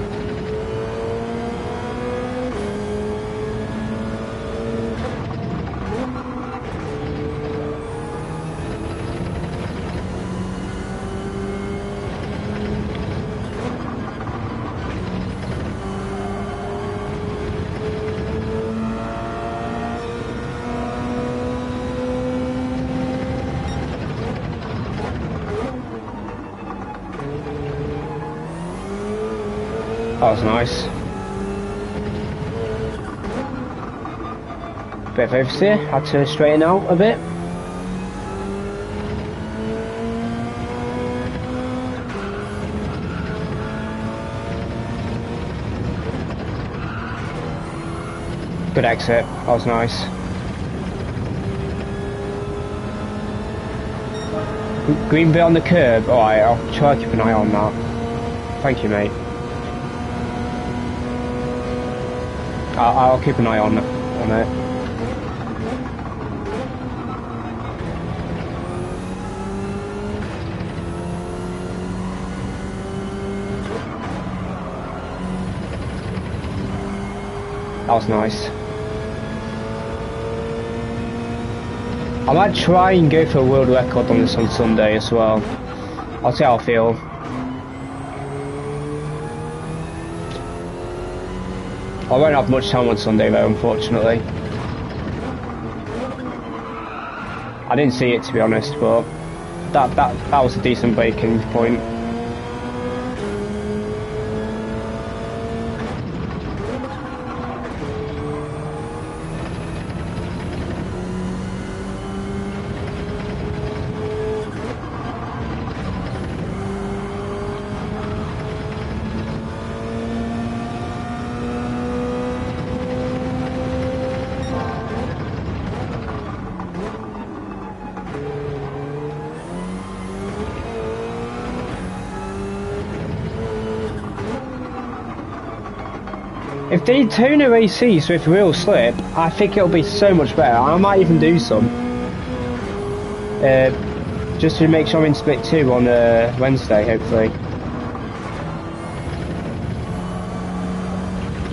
That was nice. Bit of oversteer, had to straighten out a bit. Good exit, that was nice. Green bit on the curb, alright, I'll try to keep an eye on that. Thank you, mate. I'll keep an eye on it. was nice. I might try and go for a world record on this on Sunday as well. I'll see how I feel. I won't have much time on Sunday though, unfortunately. I didn't see it, to be honest, but that was a decent breaking point. If they tune a ACs with real slip, I think it'll be so much better. I might even do some. Just to make sure I'm in split 2 on Wednesday, hopefully.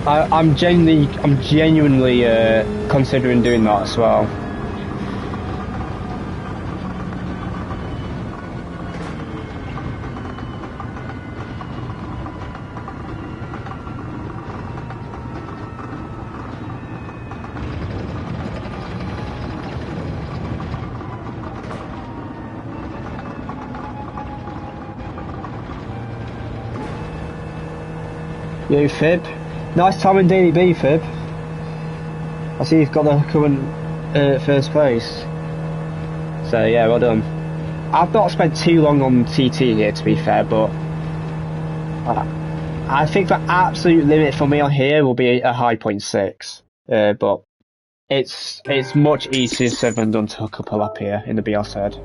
I'm genuinely considering doing that as well. Yo, Fib. Nice time in Daily B, Fib. I see you've got the current first place. So yeah, well done. I've not spent too long on TT here, to be fair, but I think the absolute limit for me on here will be a high 0.6. But it's much easier said than done to hook up a lap here in the BR side.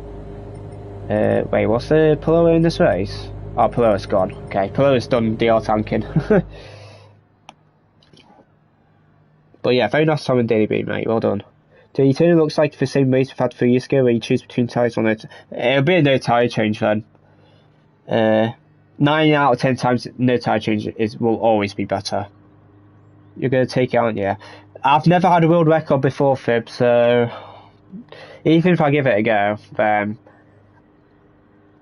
Wait, what's the Paloma in this race? Oh, Paloma's gone. Okay, Paloma's done DR tanking. But yeah, very nice time in Daily B, mate. Well done. The Eternal looks like the same race we've had 3 years ago where you choose between tyres on it. It'll be a no tyre change then. 9 out of 10 times no tyre change will always be better. You're going to take it, aren't you? I've never had a world record before, Fib, so even if I give it a go, then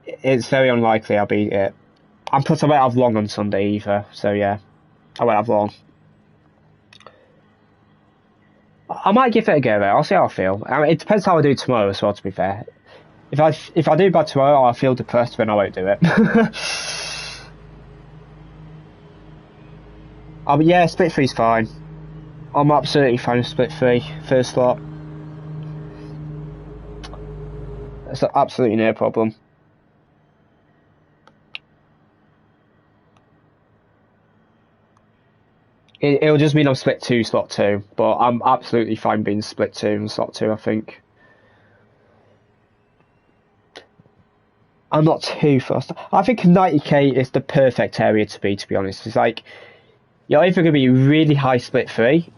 it's very unlikely I'll beat it. And plus I won't have long on Sunday either, so yeah, I won't have long. I might give it a go though, I'll see how I feel. I mean, it depends how I do tomorrow as well, to be fair. If I do bad tomorrow, I'll feel depressed, then I won't do it. Yeah, split 3's fine. I'm absolutely fine with split 3, first slot. That's absolutely no problem. It'll just mean I'm split 2, slot 2, but I'm absolutely fine being split 2 and slot 2, I think. I'm not too fussed. I think 90k is the perfect area to be honest. It's like, you're either going to be really high split 3,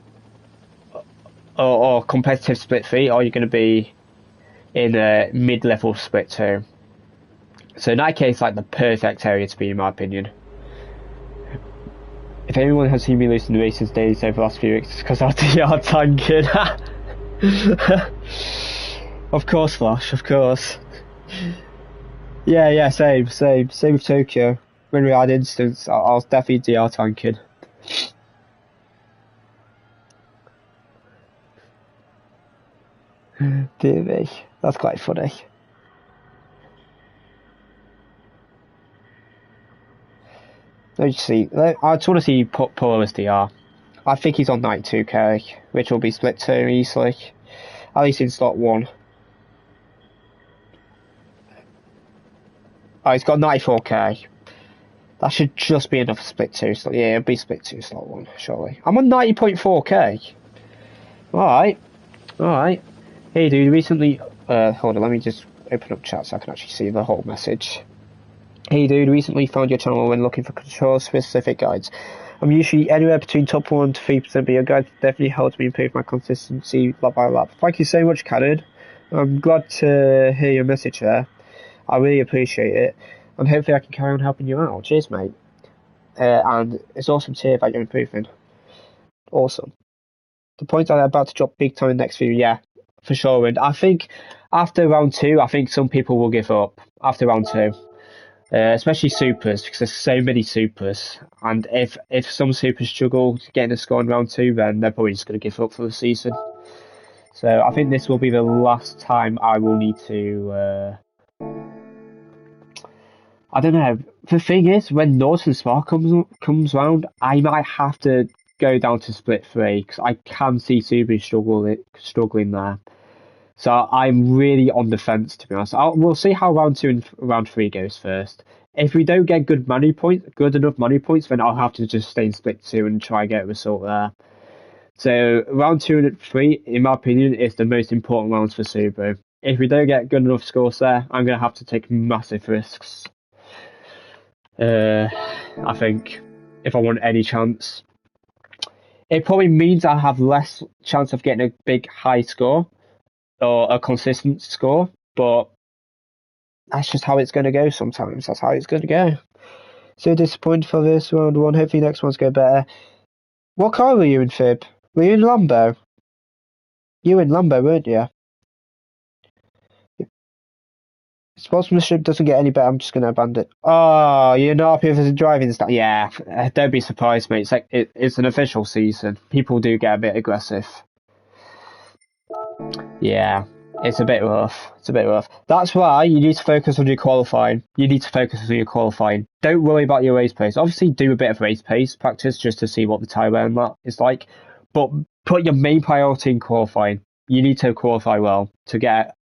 or competitive split 3, or you're going to be in a mid-level split 2. So 90k is like the perfect area to be, in my opinion. If anyone has seen me losing the races days over the last few weeks, it's because I DR tanking. Of course, Flash, of course. Yeah, same with Tokyo. When we had instance, I was definitely DR tanking. Dear me, that's quite funny. Let's see. I just want to see Paul as DR. I think he's on 92k, which will be split 2 easily. At least in slot 1. Oh, he's got 94k. That should just be enough for split 2. So yeah, it'll be split 2 slot 1, surely. I'm on 90.4k. Alright. Hey dude, recently... hold on, let me just open up chat so I can actually see the whole message. Hey dude, recently found your channel when looking for control-specific guides. I'm usually anywhere between top 1 to 3%, but your guide definitely helps me improve my consistency lap by lap. Thank you so much, Cannon. I'm glad to hear your message there. I really appreciate it, and hopefully I can carry on helping you out. Cheers, mate. And it's awesome to hear about your improvement. Awesome. The points are about to drop big time in the next few. Yeah, for sure. And I think after round 2, I think some people will give up after round 2. Especially supers, because there's so many supers, and if some supers struggle getting a score in round 2, then they're probably just going to give up for the season. So I think this will be the last time I will need to. I don't know. The thing is, when Norton Spa comes round, I might have to go down to split 3 because I can see Subaru struggling there. So I'm really on the fence, to be honest. We'll see how round 2 and round 3 goes first. If we don't get good enough money points, then I'll have to just stay in split 2 and try and get a result there. So round 2 and 3, in my opinion, is the most important rounds for Subaru. If we don't get good enough scores there, I'm going to have to take massive risks. I think, if I want any chance. It probably means I have less chance of getting a big high score or a consistent score, but that's just how it's going to go sometimes. That's how it's going to go. So disappointed for this round 1. Hopefully next one's go better. What car were you in, Fib? Were you in Lambo? You were in Lambo, weren't you? Sportsmanship doesn't get any better. I'm just going to abandon it. Oh, you're not happy with the driving stuff? Yeah, don't be surprised, mate. It's an official season. People do get a bit aggressive. Yeah, it's a bit rough. That's why you need to focus on your qualifying. Don't worry about your race pace. Obviously, do a bit of race pace practice just to see what the tyre wear and that is like. But put your main priority in qualifying. You need to qualify well to get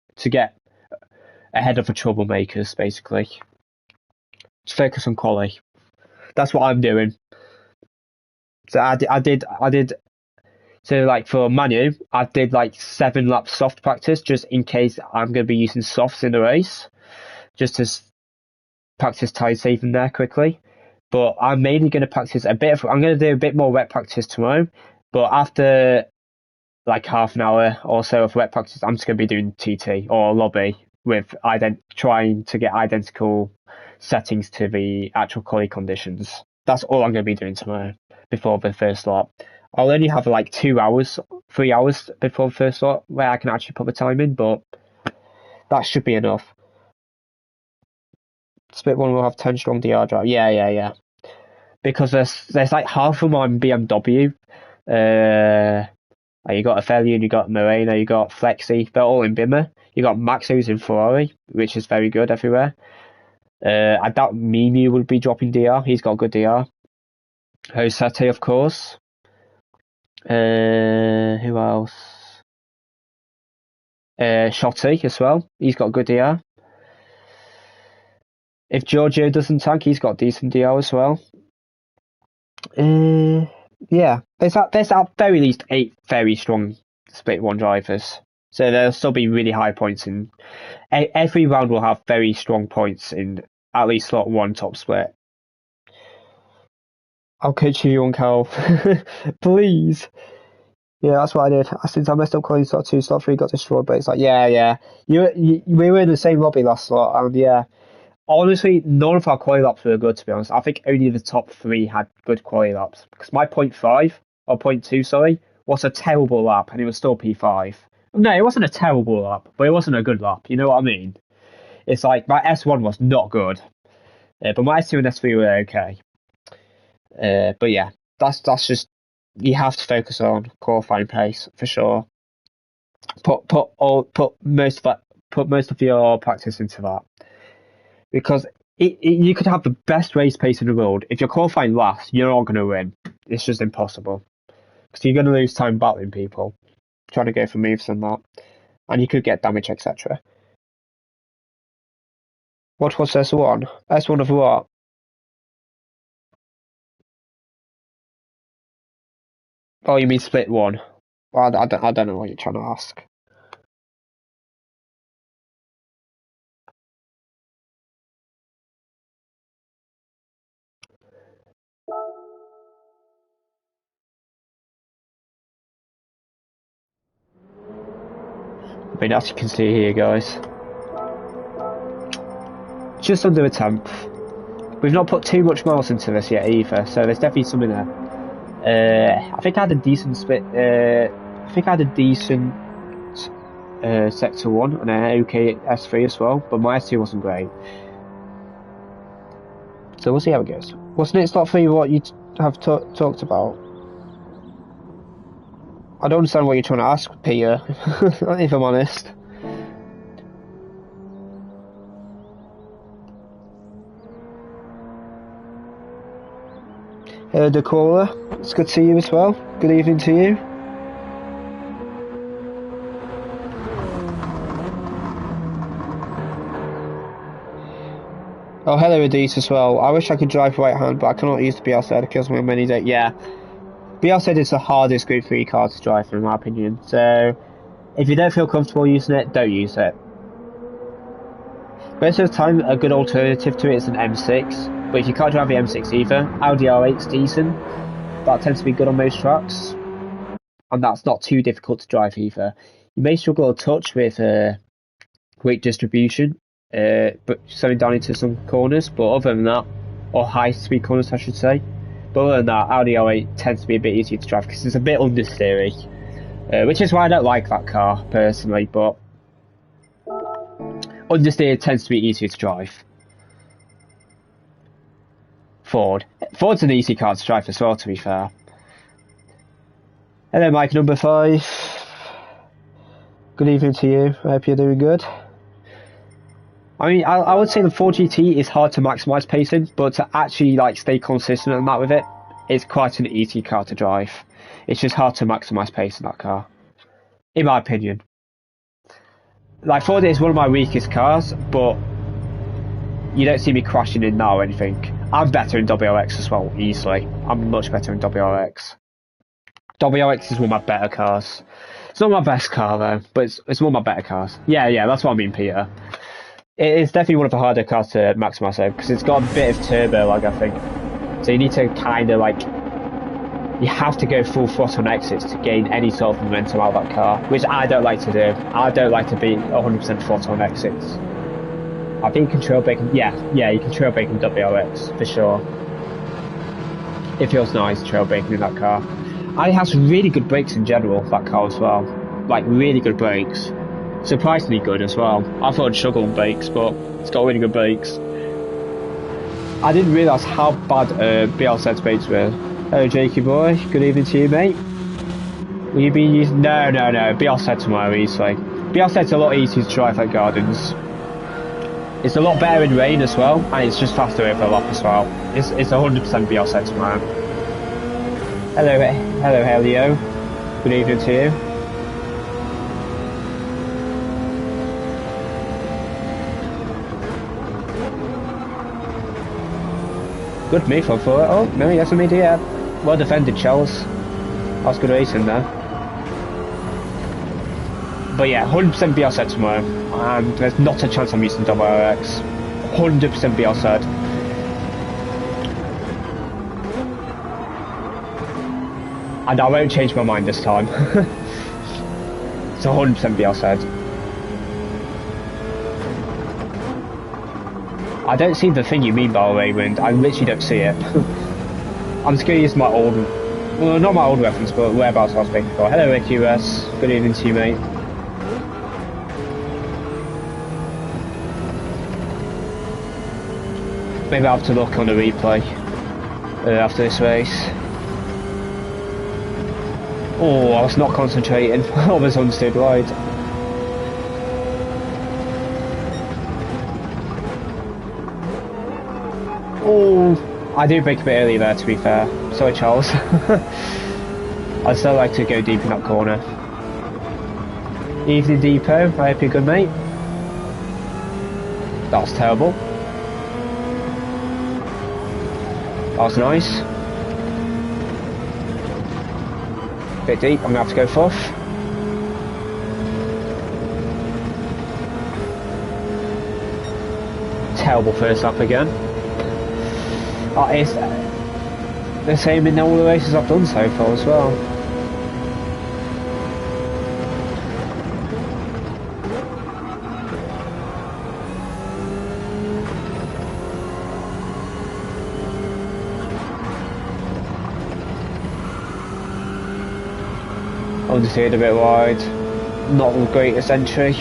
ahead of the troublemakers, basically. Just focus on quali. That's what I'm doing. So I did. So like for Manu, I did like 7 laps soft practice just in case I'm going to be using softs in the race, just to practice tyre saving there quickly. But I'm mainly going to practice I'm going to do a bit more wet practice tomorrow. But after like half an hour or so of wet practice, I'm just going to be doing TT or lobby with trying to get identical settings to the actual quali conditions. That's all I'm going to be doing tomorrow before the first lap. I'll only have like 3 hours before the first lap where I can actually put the time in, but that should be enough. Split 1 will have 10 strong DR drive. Yeah. Because there's like half of them on BMW. You got Aphelion, you got Moreno, you got Flexi. They're all in Bimmer. You got Max, who's in Ferrari, which is very good everywhere. I doubt Mimi will be dropping DR. He's got good DR. Josete, of course. Who else? Shotty as well. He's got good DR. If Giorgio doesn't tank, he's got decent DR as well. Yeah, there's at very least 8 very strong split 1 drivers. So there'll still be really high points in every round. Will have very strong points in at least slot 1 top split. I'll coach you on Cal, please. Yeah, that's what I did. Since I messed up calling slot 2, slot 3 got destroyed, but it's like, yeah. We were in the same lobby last slot, and yeah. Honestly, none of our quali laps were good, to be honest. I think only the top 3 had good quali laps. Because my 0.5, or 0.2, sorry, was a terrible lap, and it was still P5. No, it wasn't a terrible lap, but it wasn't a good lap. You know what I mean? It's like, my S1 was not good. But my S2 and S3 were okay. But yeah, that's just, you have to focus on qualifying pace, for sure. Put most of your practice into that. Because you could have the best race pace in the world. If you're qualifying last, you're not going to win. It's just impossible. Because you're going to lose time battling people, trying to go for moves and that. And you could get damage, etc. What was S1? S1 of what? Oh, you mean split 1? Well, I don't know what you're trying to ask. I mean, as you can see here, guys, just under a 10th. We've not put too much miles into this yet either, so there's definitely something there. I think I had a decent split I think I had a decent Sector 1 and an OK S3 as well, but my S2 wasn't great. So we'll see how it goes. Wasn't it not for you what you have talked about? I don't understand what you're trying to ask, Peter, if I'm honest. The caller, it's good to see you as well. Good evening to you. Oh, hello, Adise as well. I wish I could drive right hand, but I cannot use the BLZ because my many days. Yeah, BLZ is the hardest Group 3 car to drive, in my opinion. So, if you don't feel comfortable using it, don't use it. Most of the time, a good alternative to it is an M6. But if you can't drive the M6 either, Audi R8's decent. That tends to be good on most tracks. And that's not too difficult to drive either. You may struggle a touch with weight distribution, but slowing down into some corners, but other than that, or high speed corners I should say, but other than that, Audi R8 tends to be a bit easier to drive because it's a bit understeery, which is why I don't like that car personally, but understeer tends to be easier to drive. Ford's an easy car to drive as well, to be fair. Hello Mike number 5, good evening to you, I hope you're doing good. I mean, I would say the Ford GT is hard to maximise pacing, but to actually like stay consistent and that with it, it's quite an easy car to drive. It's just hard to maximise pace in that car, in my opinion. Like Ford is one of my weakest cars, but you don't see me crashing in now or anything. I'm better in WRX as well, easily. I'm much better in WRX. WRX is one of my better cars. It's not my best car though, but it's one of my better cars. Yeah, that's what I mean, Peter. It's definitely one of the harder cars to maximise out because it's got a bit of turbo lag, I think. So you need to kind of like, you have to go full throttle on exits to gain any sort of momentum out of that car, which I don't like to do. I don't like to be 100% throttle on exits. I think you can trail brake, yeah, you can trail brake in WRX for sure. It feels nice trail braking in that car. And it has really good brakes in general, that car as well. Like really good brakes. Surprisingly good as well. I thought I'd struggle on brakes, but it's got really good brakes. I didn't realise how bad BLZ's brakes were. Hello Jakey boy, good evening to you mate. Will you be using... No, BLZ tomorrow easily. BLZ's a lot easier to drive at Gardens. It's a lot better in rain as well, and it's just faster over a lap as well. It's 100% BLZ tomorrow. Hello Helio, good evening to you. Good move for it. Oh, no, he hasn't made it yet. Well defended, Charles. That's good racing there. But yeah, 100% BLZ tomorrow. And there's not a chance I'm using WRX. 100% BLZ. And I won't change my mind this time. It's 100% BLZ. I don't see the thing you mean by the way, Wind. I literally don't see it. I'm just going to use my old... Well, not my old reference, but whereabouts I was making for. Hello, AQS. Good evening to you, mate. Maybe I'll have to look on the replay after this race. Oh, I was not concentrating. I was understood right. Oh, I do brake a bit early there, to be fair. Sorry, Charles. I'd still like to go deep in that corner. Evening Depot, I hope you're good, mate. That was terrible. That was nice. Bit deep, I'm going to have to go fourth. Terrible first lap again. It's the same in all the races I've done so far as well. Understeered a bit wide. Not the greatest entry.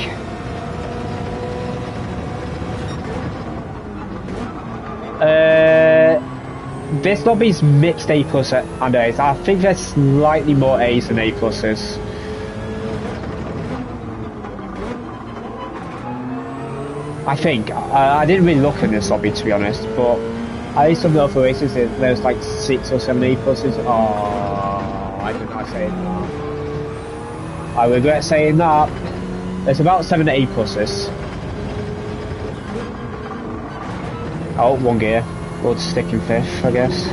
This lobby's mixed A plus and A's. I think there's slightly more A's than A pluses. I think. I didn't really look in this lobby to be honest, but at least some of the other races there's like 6 or 7 A pluses. Oh, I did not say that. I regret saying that. There's about 7 A pluses. Oh, one gear. We'll just stick in 5th, I guess.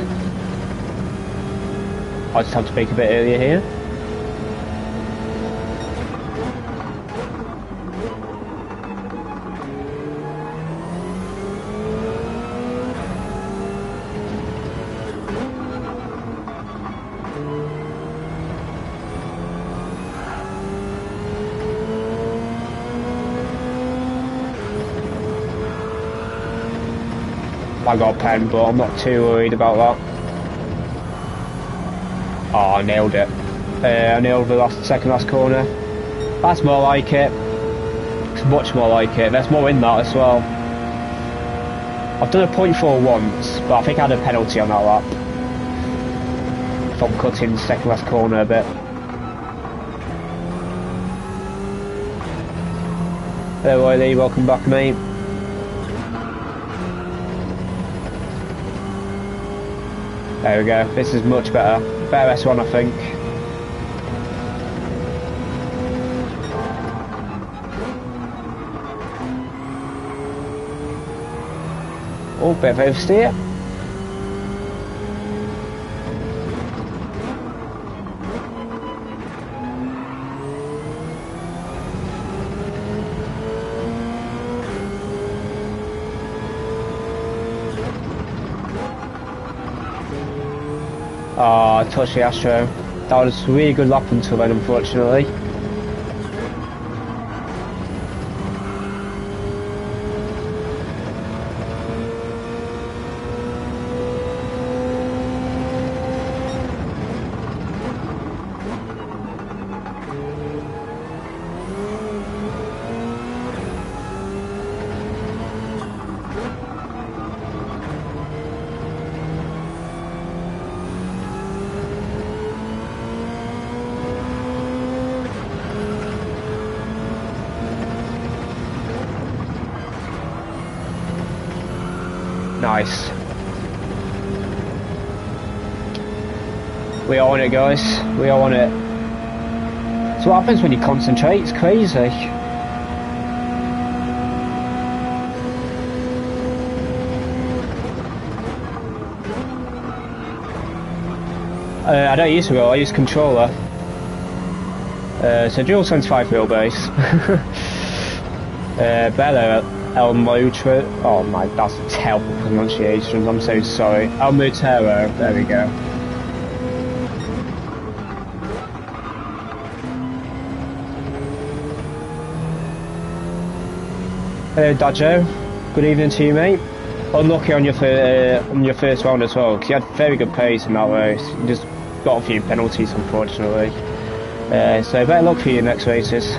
I just have to brake a bit earlier here. I got a pen, but I'm not too worried about that. Oh, I nailed it. I nailed the second last corner. That's more like it. It's much more like it. There's more in that as well. I've done a 0.4 once, but I think I had a penalty on that lap. From cutting the second last corner a bit. Hello, Wiley, welcome back, mate. There we go, this is much better. Better S1 I think. Oh, bit of oversteer. Oh, I touched the Astro. That was a really good lap until then, unfortunately. Nice. We are on it, guys. We are on it. So what happens when you concentrate? It's crazy. I don't use a wheel, I use controller. So dual 75 wheelbase. Bella El Motro. Oh my, that's a terrible pronunciation. I'm so sorry. El Motero. There we go. Hello, Dajo. Good evening to you, mate. Unlucky on your first round as well, because you had very good pace in that race. You just got a few penalties, unfortunately. So better luck for your next races.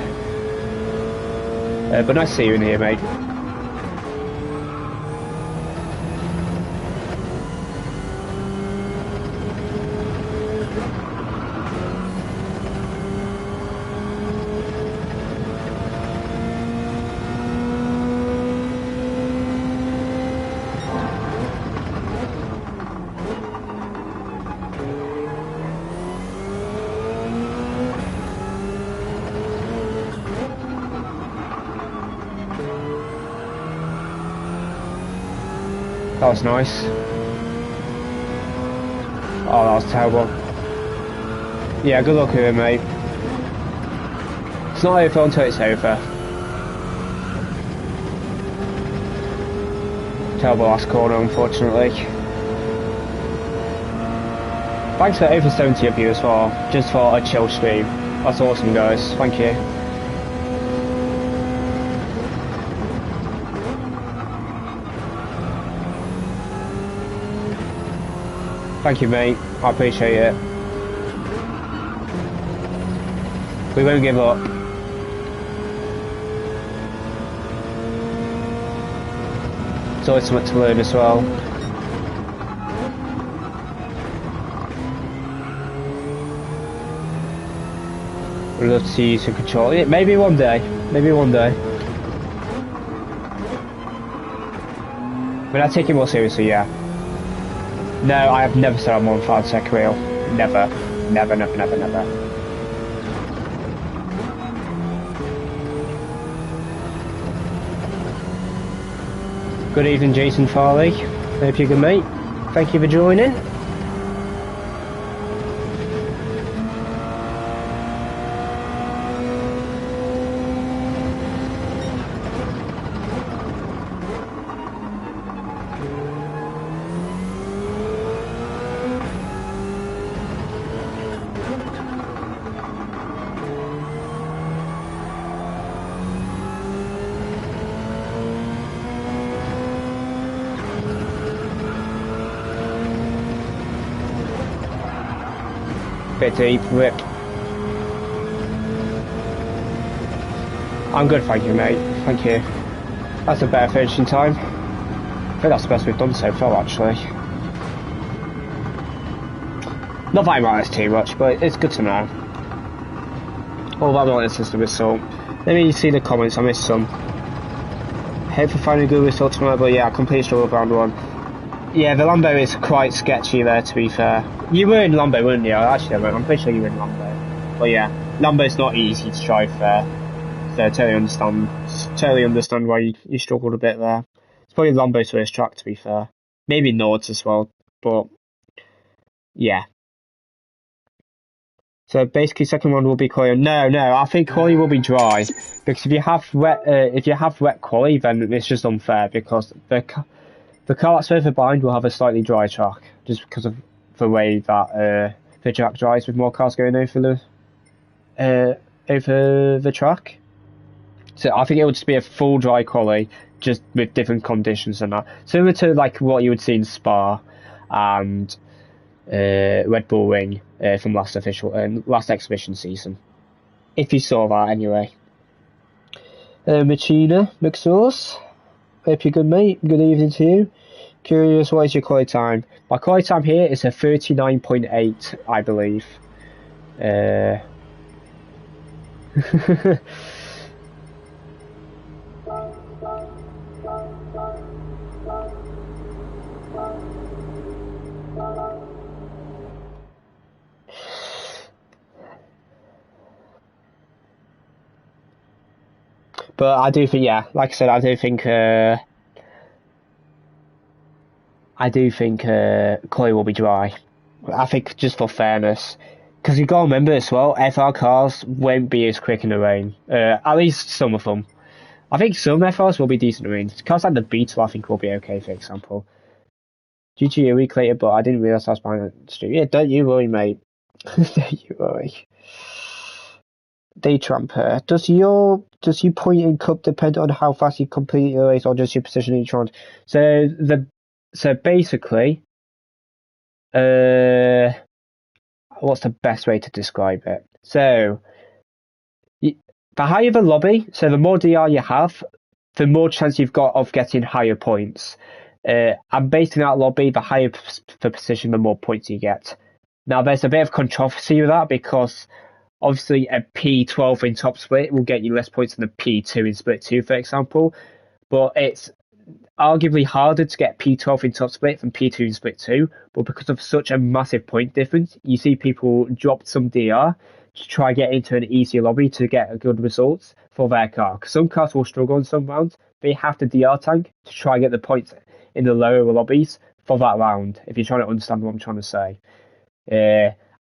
But nice to see you in here, mate. That was nice. Oh, that was terrible. Yeah, good luck with it, mate. It's not over until it's over. Terrible last corner, unfortunately. Thanks for over 70 of you as well, just for a chill stream. That's awesome, guys. Thank you. Thank you, mate. I appreciate it. We won't give up. It's always something to learn as well. We'd love to see you to control it. Maybe one day. Maybe one day. But I take it more seriously, yeah. No, I have never said I'm on 5 second wheel. Never. Never, never, never, never. Good evening, Jason Farley. Hope you're good, mate. Thank you for joining. Bit deep, rip. I'm good, thank you, mate. Thank you. That's a better finishing time. I think that's the best we've done so far, actually. Not that I mind this too much, but it's good to know. All about the system result. Let me see the comments, I missed some. Hope for finding a good result tomorrow, but yeah, I completely struggled with round 1. Yeah, the Lambo is quite sketchy there, to be fair. You were in Lambo, weren't you? Actually, I'm pretty sure you were in Lambo. But yeah, Lambo's not easy to drive there. So I totally understand why you struggled a bit there. It's probably Lambo's first track, to be fair. Maybe Nord's as well, but yeah. So basically, second one will be quali. No, I think quali will be dry because if you have wet quali, then it's just unfair because the car that's further behind will have a slightly dry track just because of the way that the track dries with more cars going over the track. So I think it would just be a full dry quali, just with different conditions and that. Similar to like what you would see in Spa and Red Bull Ring from last exhibition season. If you saw that anyway. Machina, McSauce. Hope you're good, mate. Good evening to you. Curious, what is your quali time? My quali time here is a 39.8, I believe. But I do think, yeah, like I said, I do think quali will be dry. I think just for fairness. Because you've got to remember as well, FR cars won't be as quick in the rain. At least some of them. I think some FRs will be decent in the rain. Cars like the Beetle I think will be okay, for example. GG a week later, but I didn't realise I was behind the stream. Yeah, don't you worry, mate. Don't you worry. Day Tramper. Does your point in cup depend on how fast you complete your race or just your position in each round? So basically, what's the best way to describe it? So the higher the lobby, so the more DR you have, the more chance you've got of getting higher points. And based on that lobby, the higher the position, the more points you get. Now there's a bit of controversy with that because obviously a P12 in top split will get you less points than a P2 in split 2, for example. But it's arguably harder to get P12 in top split than P2 in split 2. But because of such a massive point difference, you see people drop some DR to try and get into an easier lobby to get good results for their car. Because some cars will struggle in some rounds. They have to DR tank to try and get the points in the lower lobbies for that round, if you're trying to understand what I'm trying to say.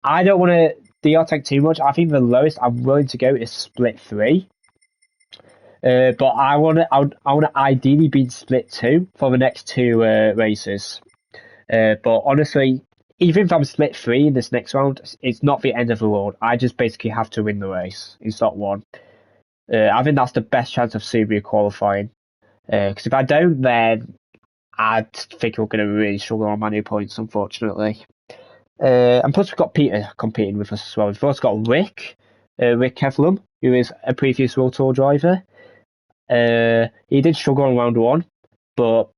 I don't want to DR tank too much. I think the lowest I'm willing to go is split 3. But I want to ideally be in split 2 for the next 2 races. But honestly, even if I'm split 3 in this next round, it's not the end of the world. I just basically have to win the race in slot 1. I think that's the best chance of Subaru qualifying. Because if I don't, then I think we're going to really struggle on manual points, unfortunately. And plus we've got Peter competing with us as well. We've also got Rick, Rick Kevlum, who is a previous World Tour driver. He did struggle on round 1, but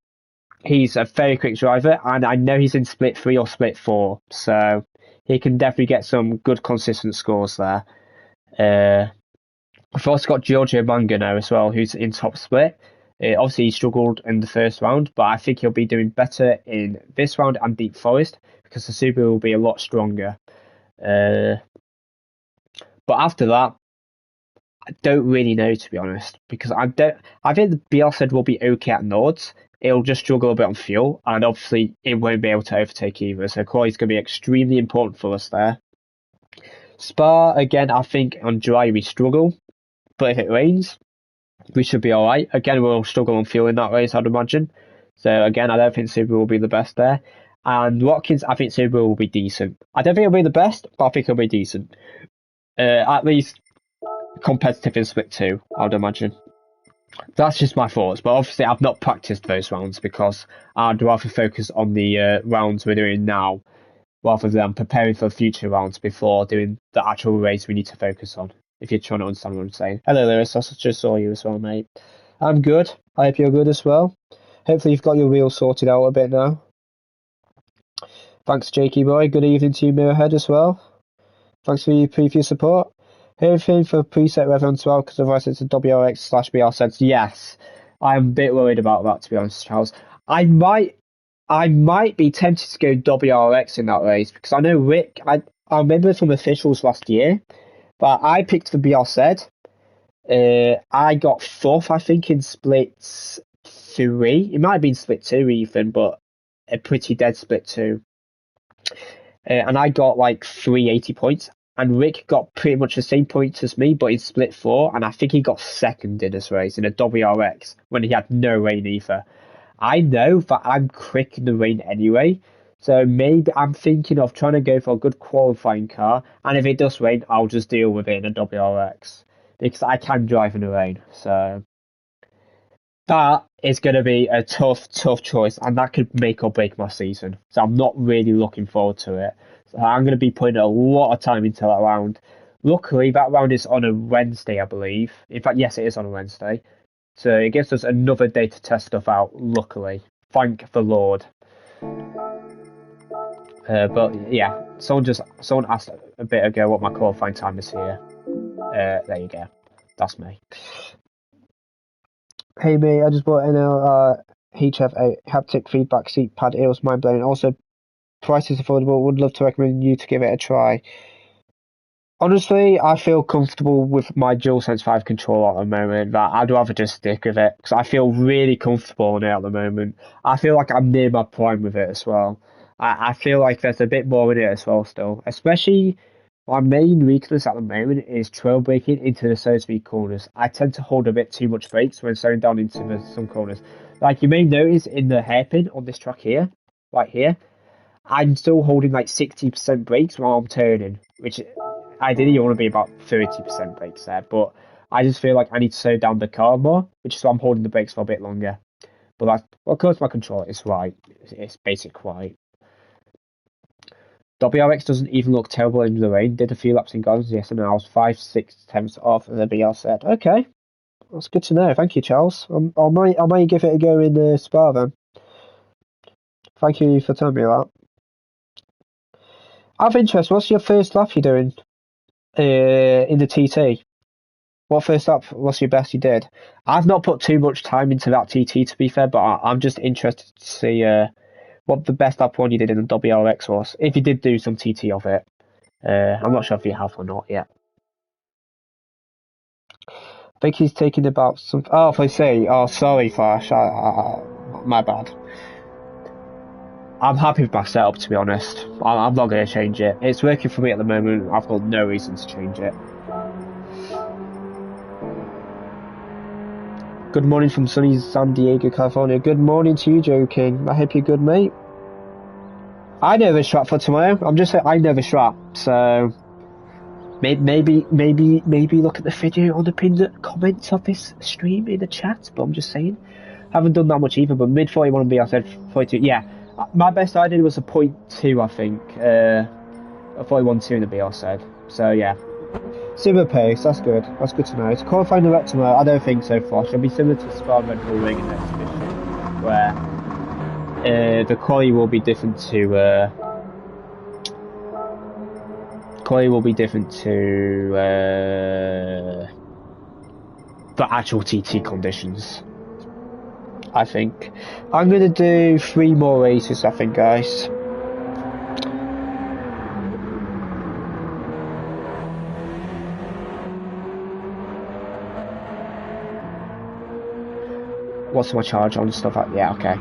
he's a very quick driver, and I know he's in split 3 or split 4, so he can definitely get some good consistent scores there. We've also got Giorgio Mangano as well, who's in top split. Obviously, he struggled in the first round, but I think he'll be doing better in this round and Deep Forest because the Subaru will be a lot stronger. But after that, I don't really know, to be honest, because I think the BRZ will be okay at Nords. It'll just struggle a bit on fuel, and obviously it won't be able to overtake either. So quality is going to be extremely important for us there. Spa, again, I think on dry we struggle, but if it rains, we should be all right. Again, we'll struggle on fuel in that race, I'd imagine. So again, I don't think Subaru will be the best there. And Watkins, I think Subaru will be decent. I don't think it'll be the best, but I think it'll be decent. At least competitive in split 2, I'd imagine. That's just my thoughts, but obviously I've not practiced those rounds because I'd rather focus on the rounds we're doing now rather than preparing for future rounds before doing the actual race we need to focus on, if you're trying to understand what I'm saying. Hello Lewis, I just saw you as well, mate. I'm good. I hope you're good as well. Hopefully you've got your wheels sorted out a bit now. Thanks, Jakey boy. Good evening to you, Mirrorhead, as well. Thanks for your previous support. Everything for preset rev as well, because otherwise it's a WRX/BR Yes, I'm a bit worried about that, to be honest, Charles. I might be tempted to go WRX in that race, because I know Rick, I remember from officials last year, but I picked the BRZ. I got 4th, I think, in split 3. It might have been split 2 even, but a pretty dead split 2. And I got like 380 points. And Rick got pretty much the same points as me, but in split 4, and I think he got 2nd in this race in a WRX when he had no rain either. I know that I'm quick in the rain anyway, so maybe I'm thinking of trying to go for a good qualifying car, and if it does rain, I'll just deal with it in a WRX, because I can drive in the rain, so that is going to be a tough choice, and that could make or break my season, so I'm not really looking forward to it. I'm going to be putting a lot of time into that round. Luckily, that round is on a Wednesday, I believe. In fact, yes, it is on a Wednesday. So it gives us another day to test stuff out, luckily. Thank the Lord. But yeah, someone asked a bit ago what my qualifying time is here. There you go. That's me. Hey, mate, I just bought in a HF8 haptic feedback seat pad. It was mind-blowing. Also, price is affordable. Would love to recommend you to give it a try. Honestly, I feel comfortable with my DualSense 5 controller at the moment. That I'd rather just stick with it because I feel really comfortable on it at the moment. I feel like I'm near my prime with it as well. I feel like there's a bit more in it as well still. Especially my main weakness at the moment is trail braking into the so to speak corners. I tend to hold a bit too much brakes when slowing down into some corners. Like you may notice in the hairpin on this track here, right here, I'm still holding like 60% brakes while I'm turning, which ideally you want to be about 30% brakes there, but I just feel like I need to slow down the car more, which is why I'm holding the brakes for a bit longer. But that's, well, of course my controller is right. It's basic right. WRX doesn't even look terrible in the rain. Did a few laps in Gardens yesterday and I was 5/6 off the BRZ. Okay, that's good to know. Thank you, Charles. I might give it a go in the Spa then. Thank you for telling me that. Out of interest, what's your first lap you're doing in the TT? What first lap was your best you did? I've not put too much time into that TT to be fair, but I'm just interested to see what the best lap one you did in the WRX was. If you did do some TT of it. I'm not sure if you have or not yet. I think he's taking about some... Oh, if I say... Oh, sorry, Flash. My bad. I'm happy with my setup, to be honest. I'm not going to change it. It's working for me at the moment. I've got no reason to change it. Good morning from sunny San Diego, California. Good morning to you, Joe King. I hope you're good, mate. I know the strap for tomorrow. I'm just saying I know the strap, so maybe look at the video on the pinned comments of this stream in the chat. But I'm just saying, I haven't done that much either. But mid 41 B, I said 42. Yeah, my best I did was a 0.2, I think. A 41.2 in the B, I said. So yeah, Similar pace, that's good. That's good to know. It's qualifying direct tomorrow, I don't think so far. She'll be similar to Spa Red Bull Ring in the exhibition, where the quality will be different to the actual TT conditions. I think I'm gonna do 3 more races. I think, guys. What's my charge on stuff like yeah, okay.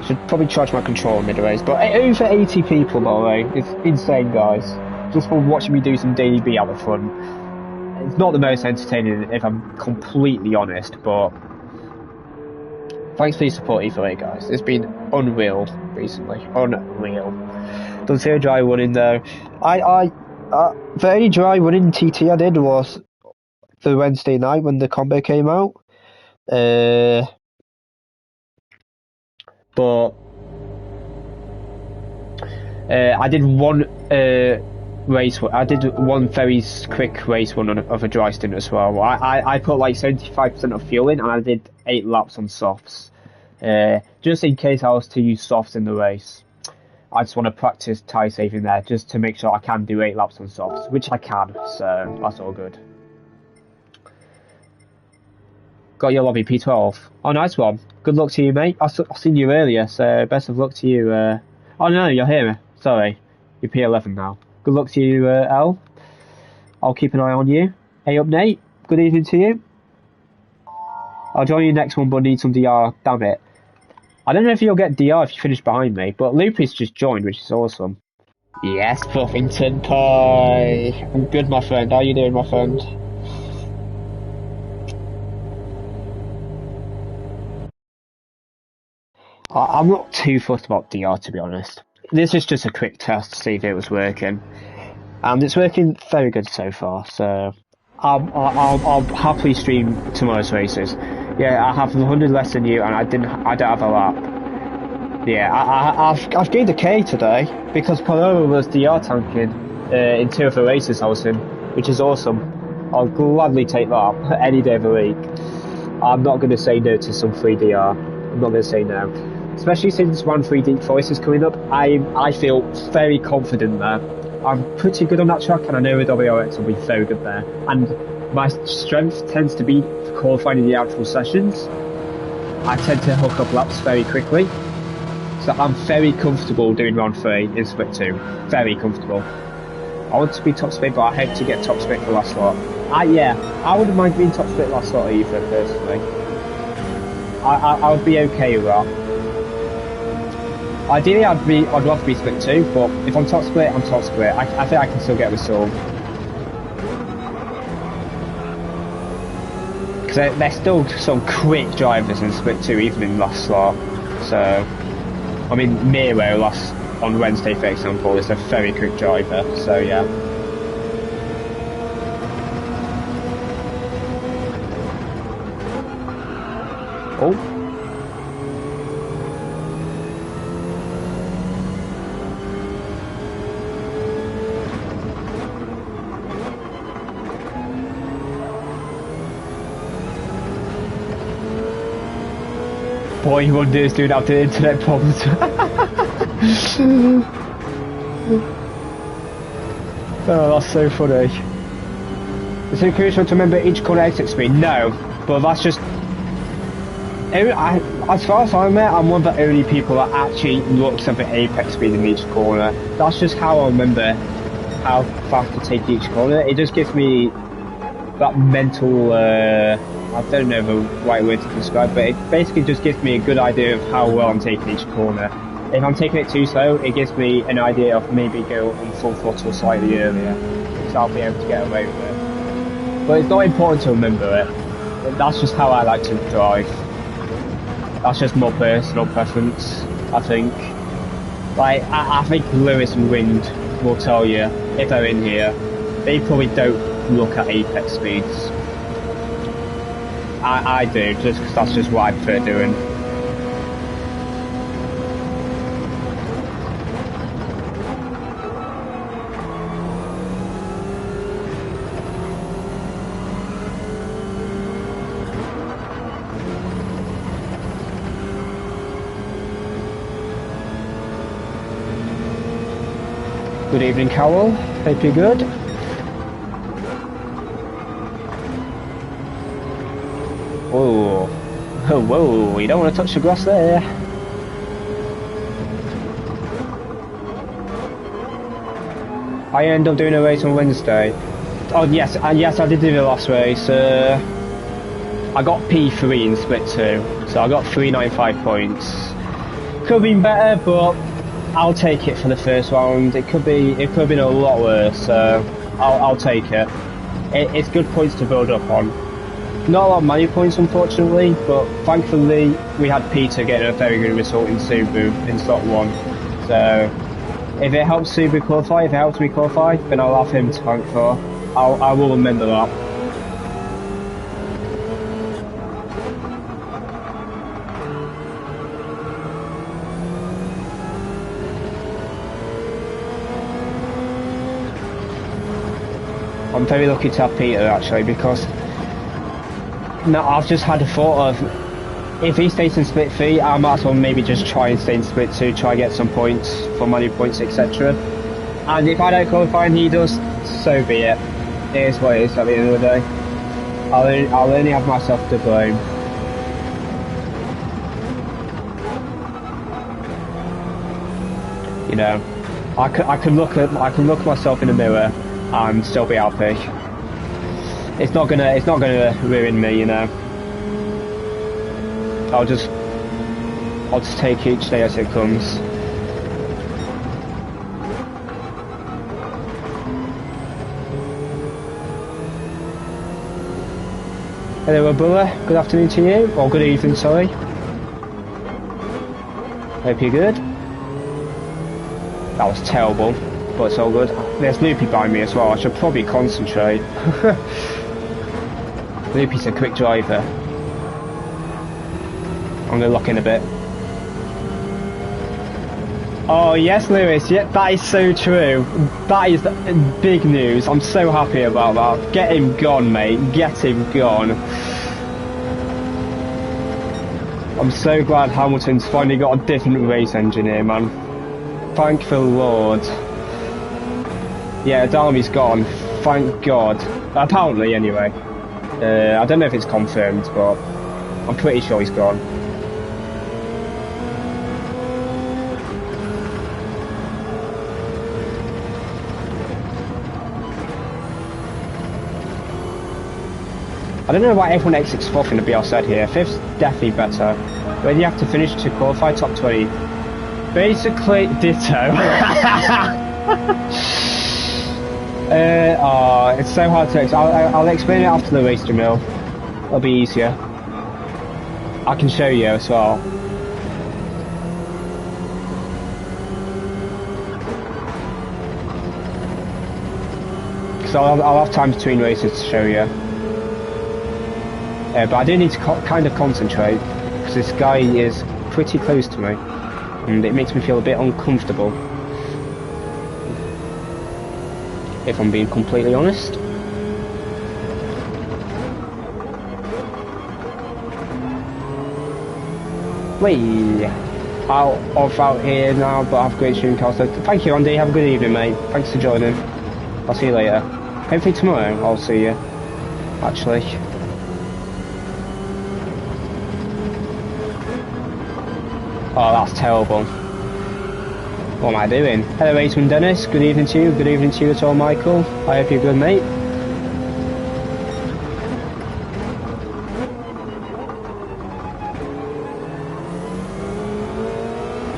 Should probably charge my controller mid-race, but over 80 people by the way. It's insane, guys. Just for watching me do some daily B out the front. It's not the most entertaining if I'm completely honest, but thanks for your support either way, guys. It's been unreal recently. Unreal. Done 0 dry running though. The only dry running TT I did was the Wednesday night when the combo came out. But I did one race. I did one very quick race one of a dry stint as well. I put like 75% of fuel in, and I did 8 laps on softs, just in case I was to use softs in the race. I just want to practice tyre saving there, just to make sure I can do 8 laps on softs, which I can. So that's all good. Got your lobby P12. Oh, nice one. Good luck to you, mate. I've seen you earlier, so best of luck to you. Oh no, you're here. Sorry, you're P11 now. Good luck to you, L. I'll keep an eye on you. Hey up, Nate. Good evening to you. I'll join you next one, but need some DR. Damn it. I don't know if you'll get DR if you finish behind me, but Lupus just joined, which is awesome. Yes, Puffington Pie. I'm good, my friend. How you doing, my friend? I'm not too fussed about DR, to be honest. This is just a quick test to see if it was working, and it's working very good so far. So I'll happily stream tomorrow's races. Yeah, I have 100 less than you, and I don't have a lap. Yeah, I've gained a K today because Paloma was DR tanking in 2 of the races I was in, which is awesome. I'll gladly take that any day of the week. I'm not going to say no to some free DR. I'm not going to say no. Especially since 1-3 Deep Forest is coming up, I feel very confident there. I'm pretty good on that track, and I know the WRX will be very good there. And my strength tends to be qualifying in the actual sessions. I tend to hook up laps very quickly, so I'm very comfortable doing round 3 in split 2. Very comfortable. I want to be top split, but I hope to get top split for last slot. Yeah, I wouldn't mind being top split last slot either, personally. I would be okay with that. Ideally, I'd love to be split 2, but if I'm top split, I'm top split. I think I can still get resolved. Because there's still some quick drivers in split 2, even in last slot. So, I mean, Miro on Wednesday, for example, is a very quick driver. So yeah. Oh. Boy, you wonder is doing after internet problems. Oh, that's so funny. Is it crucial to remember each corner exit speed? No, but that's just... as far as I'm I'm one of the only people that actually looks at the apex speed in each corner. That's just how I remember how fast to take each corner. It just gives me that mental... I don't know the right word to describe, but it basically just gives me a good idea of how well I'm taking each corner. If I'm taking it too slow, it gives me an idea of maybe go on full throttle slightly earlier, so I'll be able to get away with it. But it's not important to remember it. That's just how I like to drive. That's just more personal preference, I think. Like, I think Lewis and Wind will tell you, if they're in here, they probably don't look at apex speeds. I do, just because that's just what I prefer doing. Good evening, Carol. Hope you're good. Whoa. Oh, whoa, you don't want to touch the grass there. I ended up doing a race on Wednesday. Oh, yes, yes, I did do the last race. I got P3 in split 2, so I got 395 points. Could have been better, but I'll take it for the first round. It could have been a lot worse, so I'll take it. It's good points to build up on. Not a lot of money points, unfortunately, but thankfully we had Peter getting a very good result in Subaru in slot 1. So if it helps Subaru qualify, if it helps me qualify, then I'll have him to thank for. I will remember that. I'm very lucky to have Peter actually, because now I've just had a thought of, if he stays in split 3, I might as well maybe just try and stay in split 2, try and get some points for money points, etc. And if I don't qualify and he does, so be it. It is what it is at the end of the day. I'll only have myself to blame. You know, I can look myself in the mirror and still be happy. It's not gonna ruin me, you know. I'll just take each day as it comes. Hello, brother. Good afternoon to you, or good evening, sorry. Hope you're good. That was terrible, but it's all good. There's Loopy by me as well. I should probably concentrate. Loopy's a quick driver. I'm gonna lock in a bit. Oh yes, Lewis. Yeah, that is so true. That is big news. I'm so happy about that. Get him gone, mate. Get him gone. I'm so glad Hamilton's finally got a different race engineer, man. Thank the Lord. Yeah, Darby's gone. Thank God. Apparently, anyway. I don't know if it's confirmed, but I'm pretty sure he's gone. I don't know why everyone exits 4th in the BR said here. 5th's definitely better. Where do you have to finish to qualify top 20? Basically, ditto. It's so hard to explain. I'll explain it after the race, Jamil. It'll be easier. I can show you as well. So I'll have time between races to show you. But I do need to kind of concentrate, because this guy is pretty close to me, and it makes me feel a bit uncomfortable, if I'm being completely honest. Wait, out here now, but I've a great stream, Carl. So thank you, Andy. Have a good evening, mate. Thanks for joining. I'll see you later. Hopefully tomorrow I'll see you, actually. Oh, that's terrible. What am I doing? Hello, Aitman Dennis. Good evening to you. Good evening to you as well, Michael. I hope you're good, mate.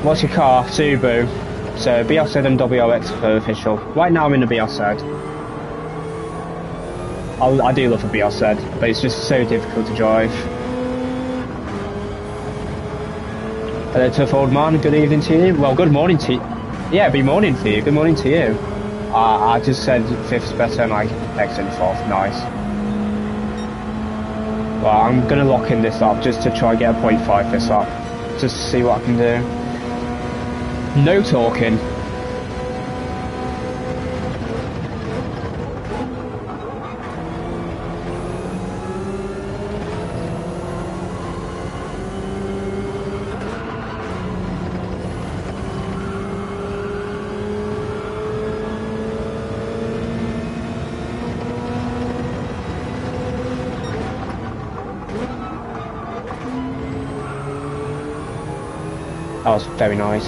What's your car? Subaru. So, BRZ and WRX for official. Right now I'm in the BRZ. I do love a BRZ, but it's just so difficult to drive. Hello, tough old man. Good evening to you. Well, good morning to you. Yeah, good morning to you. Good morning to you. I just said 5th's better and I exited 4th. Nice. Well, I'm going to lock in this up just to try and get a 0.5 this up. Just to see what I can do. No talking. That was very nice.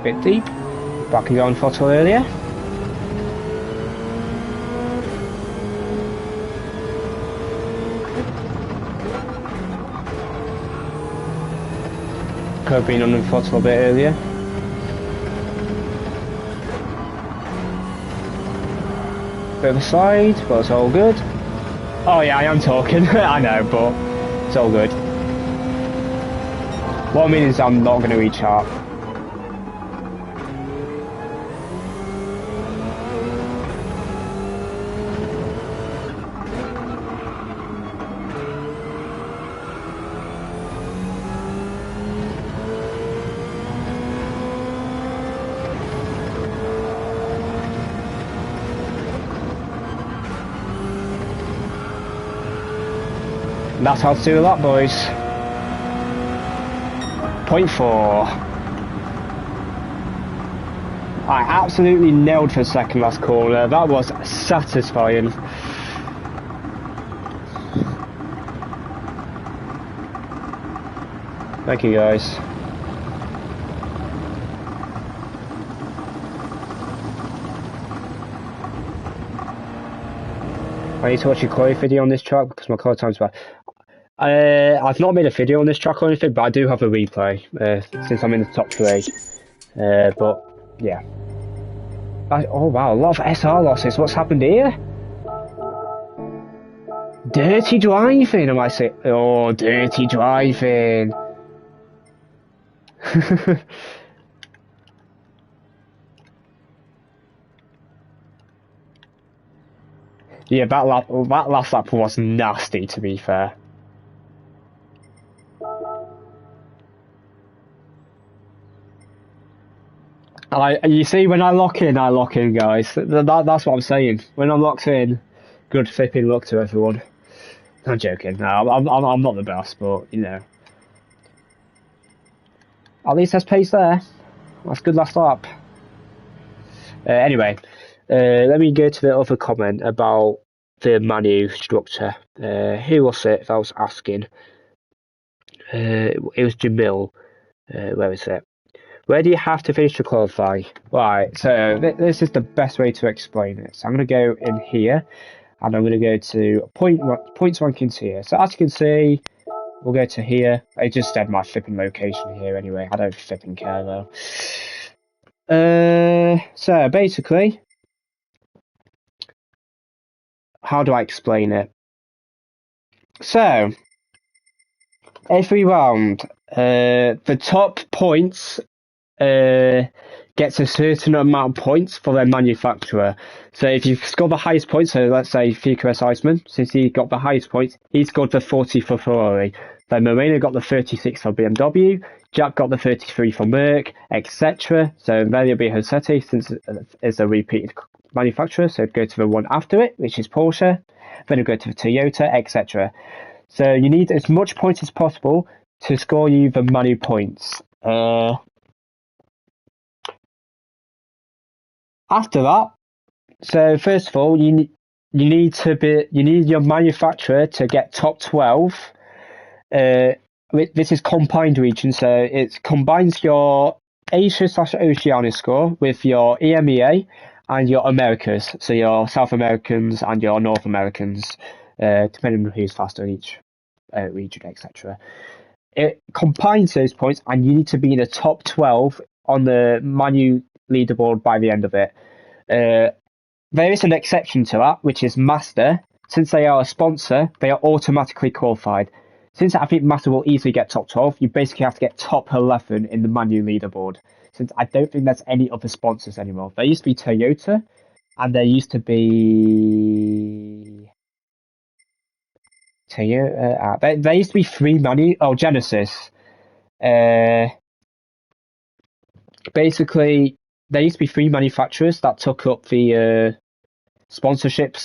Bit deep. Back and go on throttle earlier. Could have been on the throttle a bit earlier. Bit of a slide, but it's all good. Oh yeah, I am talking. I know, but it's all good. What I mean is I'm not going to reach sharp. That's how to do that, boys. Point 4. I absolutely nailed for second last corner. That was satisfying. Thank you, guys. I need to watch a Chloe video on this track because my car time's bad. I've not made a video on this track or anything, but I do have a replay since I'm in the top 3. But yeah. Oh wow, a lot of SR losses. What's happened here? Dirty driving, I might say. Oh, dirty driving. Yeah, that last lap was nasty, to be fair. You see, when I lock in, guys. That's what I'm saying. When I'm locked in, good flipping luck to everyone. I'm joking. No, I'm not the best, but you know. At least there's pace there. That's good last lap. Anyway, let me go to the other comment about the menu structure. Who was it that I was asking? It was Jamil. Where is it? Where do you have to finish to qualify? Right, so this is the best way to explain it. So I'm going to go in here, and I'm going to go to points rankings here. So as you can see, we'll go to here. I just said my flipping location here anyway. I don't flipping care though. So basically, how do I explain it? So every round, the top points gets a certain amount of points for their manufacturer. So if you score the highest points, so let's say Fico Iceman, since he got the highest points, he scored the 40 for Ferrari. Then Moreno got the 36 for BMW, Jack got the 33 for Merc, etc. So then it'll be Rossetti, since it's a repeated manufacturer, so go to the one after it, which is Porsche, then it'll go to the Toyota, etc. So you need as much points as possible to score you the manu points. After that, so first of all, you need your manufacturer to get top 12. This is combined region, so it combines your Asia/Oceania score with your EMEA and your Americas, so your South Americans and your North Americans, depending on who's faster in each region, etc. It combines those points, and you need to be in the top 12 on the manu leaderboard by the end of it. There is an exception to that, which is Master. Since they are a sponsor, they are automatically qualified. Since I think Master will easily get top 12, you basically have to get top 11 in the manu leaderboard. Since I don't think there's any other sponsors anymore. There used to be Toyota, and there used to be Toyota. There used to be 3 manu. Oh, Genesis. Basically, there used to be 3 manufacturers that took up the sponsorship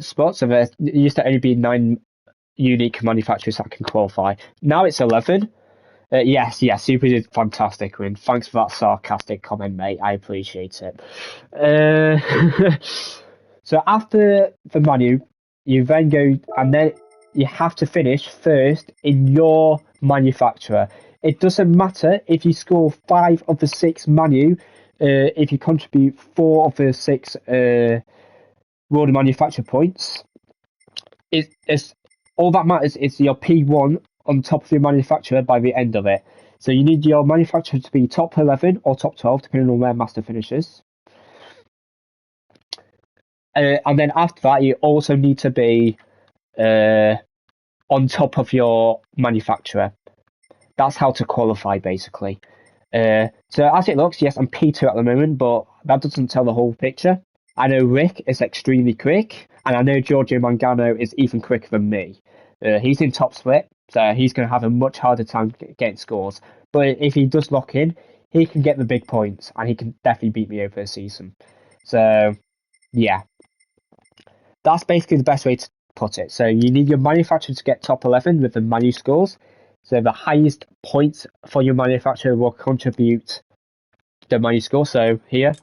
spots. So there used to only be 9 unique manufacturers that can qualify. Now it's 11. Yes, Super did fantastic win. Thanks for that sarcastic comment, mate. I appreciate it. So after the menu, you then go, and then you have to finish first in your manufacturer. It doesn't matter if you score 5 of the 6 if you contribute 4 of the 6 world manufacturer points. It's all that matters is your P1 on top of your manufacturer by the end of it. So you need your manufacturer to be top 11 or top 12, depending on where master finishes. And then after that, you also need to be on top of your manufacturer. That's how to qualify, basically. So as it looks, yes, I'm P2 at the moment, but that doesn't tell the whole picture. I know Rick is extremely quick, and I know Giorgio Mangano is even quicker than me. He's in top split, so he's going to have a much harder time getting scores. But if he does lock in, he can get the big points, and he can definitely beat me over the season. So, yeah. That's basically the best way to put it. So you need your manufacturer to get top 11 with the manu scores. So the highest points for your manufacturer will contribute the manu score. So here,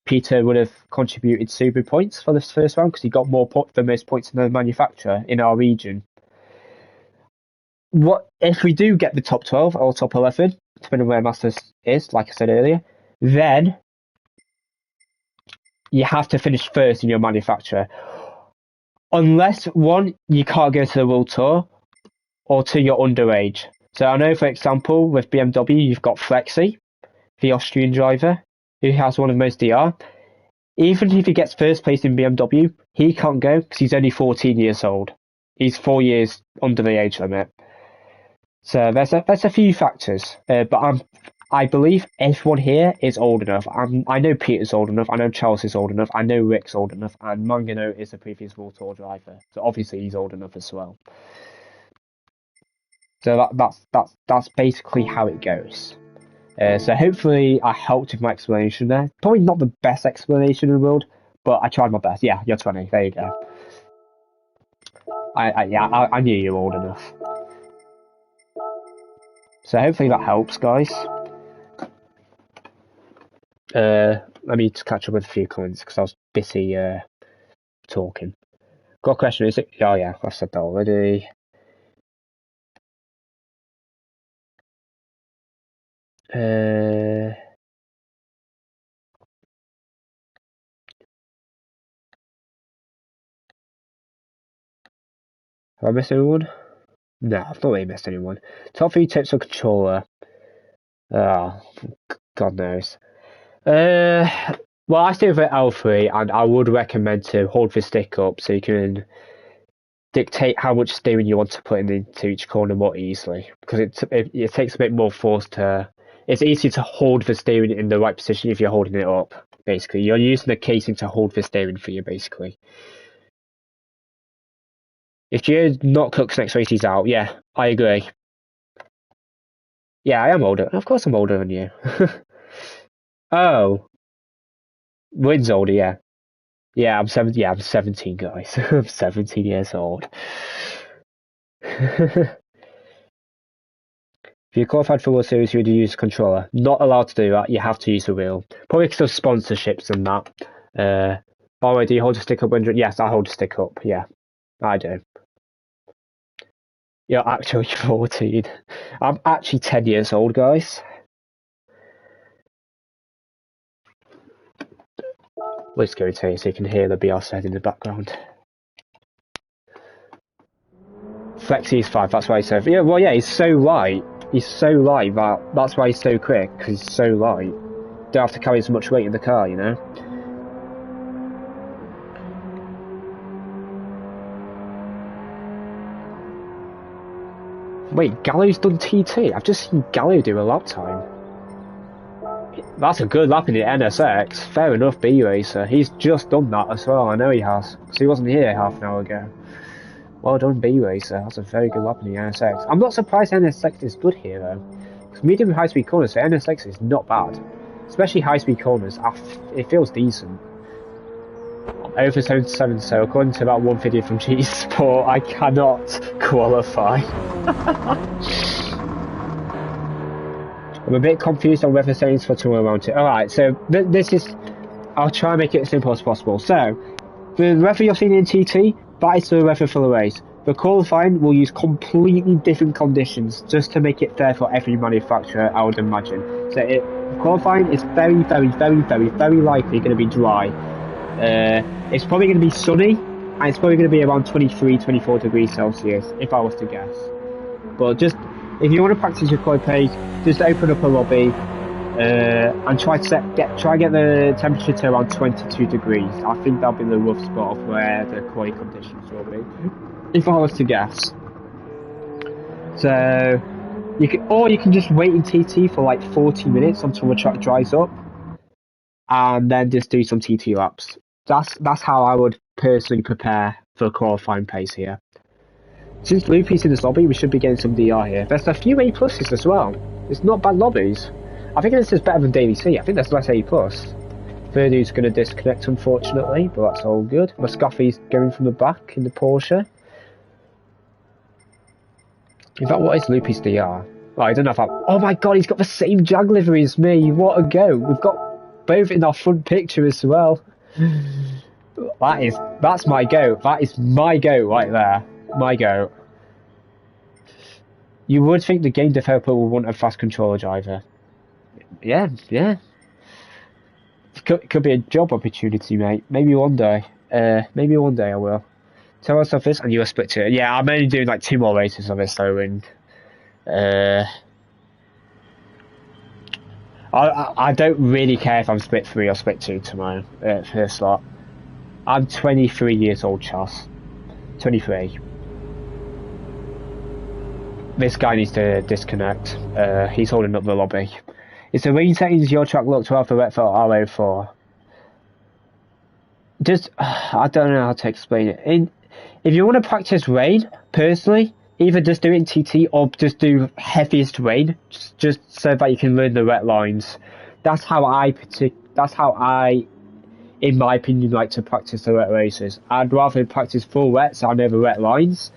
Peter would have contributed Subaru points for this first round because he got the most points in the manufacturer in our region. What if we do get the top 12 or top 11, depending on where Masters is, like I said earlier, then you have to finish first in your manufacturer. Unless, one, you can't go to the World Tour, or two, you're underage. So I know, for example, with BMW, you've got Flexi, the Austrian driver, who has one of the most DR. Even if he gets first place in BMW, he can't go because he's only 14 years old. He's 4 years under the age limit. So there's a few factors, but I believe everyone here is old enough. I know Peter's old enough. I know Charles is old enough. I know Rick's old enough, and Mangano is a previous World Tour driver, so obviously he's old enough as well. So that's basically how it goes. So hopefully I helped with my explanation there. Probably not the best explanation in the world, but I tried my best. Yeah, you're 20. There you go. I knew you were old enough. So hopefully that helps, guys. Let me just catch up with a few comments because I was busy talking. Got a question, is it? Oh yeah, I've said that already. Have I missed anyone? No, I've not really missed anyone. Top 3 tips for controller. Oh, God knows. Well, I stay with L3, and I would recommend to hold the stick up so you can dictate how much steering you want to put into each corner more easily. Because it takes a bit more force to. It's easier to hold the steering in the right position if you're holding it up. Basically, you're using the casing to hold the steering for you. Basically, if Gio not cooks next race, he's out. Yeah, I agree. Yeah, I am older. Of course, I'm older than you. Oh, Wynn's older. Yeah. Yeah, I'm 17. Yeah, I'm 17, guys. I'm 17 years old. If you're qualified for World Series, you would use a controller. Not allowed to do that. You have to use the wheel. Probably because of sponsorships and that. By the way, do you hold a stick up when? Yes, I hold a stick up. Yeah, I do. You're actually 14. I'm actually 10 years old, guys. Let's go to you so you can hear the BR said in the background. Flexi is 5, that's why he's so. Yeah, well, yeah, he's so light. He's so light that's why he's so quick, because he's so light. Don't have to carry as much weight in the car, you know? Wait, Gallo's done TT? I've just seen Gallo do a lap time. That's a good lap in the NSX. Fair enough, B-Racer. He's just done that as well, I know he has. Because he wasn't here half an hour ago. Well done, B-Racer. That's a very good lap in the NSX. I'm not surprised NSX is good here, though. Because medium and high-speed corners for NSX is not bad. Especially high-speed corners. It feels decent. Over 77, so according to that one video from G Sport, I cannot qualify. I'm a bit confused on weather settings for tomorrow round 2. Alright, so this is... I'll try and make it as simple as possible. So, the weather you're seeing in TT, that is the weather for the race. The qualifying will use completely different conditions just to make it fair for every manufacturer, I would imagine. So qualifying is very, very, very, very, very likely going to be dry. It's probably going to be sunny, and it's probably going to be around 23, 24 degrees Celsius, if I was to guess. But just, if you want to practice your qualifying, just open up a lobby, and try get the temperature to around 22 degrees. I think that'll be the rough spot of where the quality conditions will be, if I was to guess. So you can just wait in TT for like 40 minutes until the track dries up, and then just do some TT laps. That's how I would personally prepare for qualifying pace here. Since Loopy's in this lobby, we should be getting some DR here. There's a few A pluses as well. It's not bad lobbies. I think this is better than Daily C. I think there's less A plus. Verdu's going to disconnect, unfortunately, but that's all good. Muscaffi's going from the back in the Porsche. In fact, what is Loopy's DR? Oh, I don't know if oh my god, he's got the same Jag livery as me. What a go. We've got both in our front picture as well. That's my goat. That is my goat right there. My goat. You would think the game developer would want a fast controller driver. Yeah. Could be a job opportunity, mate. Maybe one day. Maybe one day I will. Tell us of this, and you're split to it. Yeah, I'm only doing like 2 more races of this though, and I don't really care if I'm split 3 or split 2 tomorrow. First slot. I'm 23 years old, Chas. 23. This guy needs to disconnect. He's holding up the lobby. Is the rain settings your track look to alphabet for R04? Just, I don't know how to explain it. If you want to practice rain, personally, either just do it in TT or just do heaviest rain, just so that you can learn the wet lines. That's how I, in my opinion, like to practice the wet races. I'd rather practice full wet, so I know the wet lines,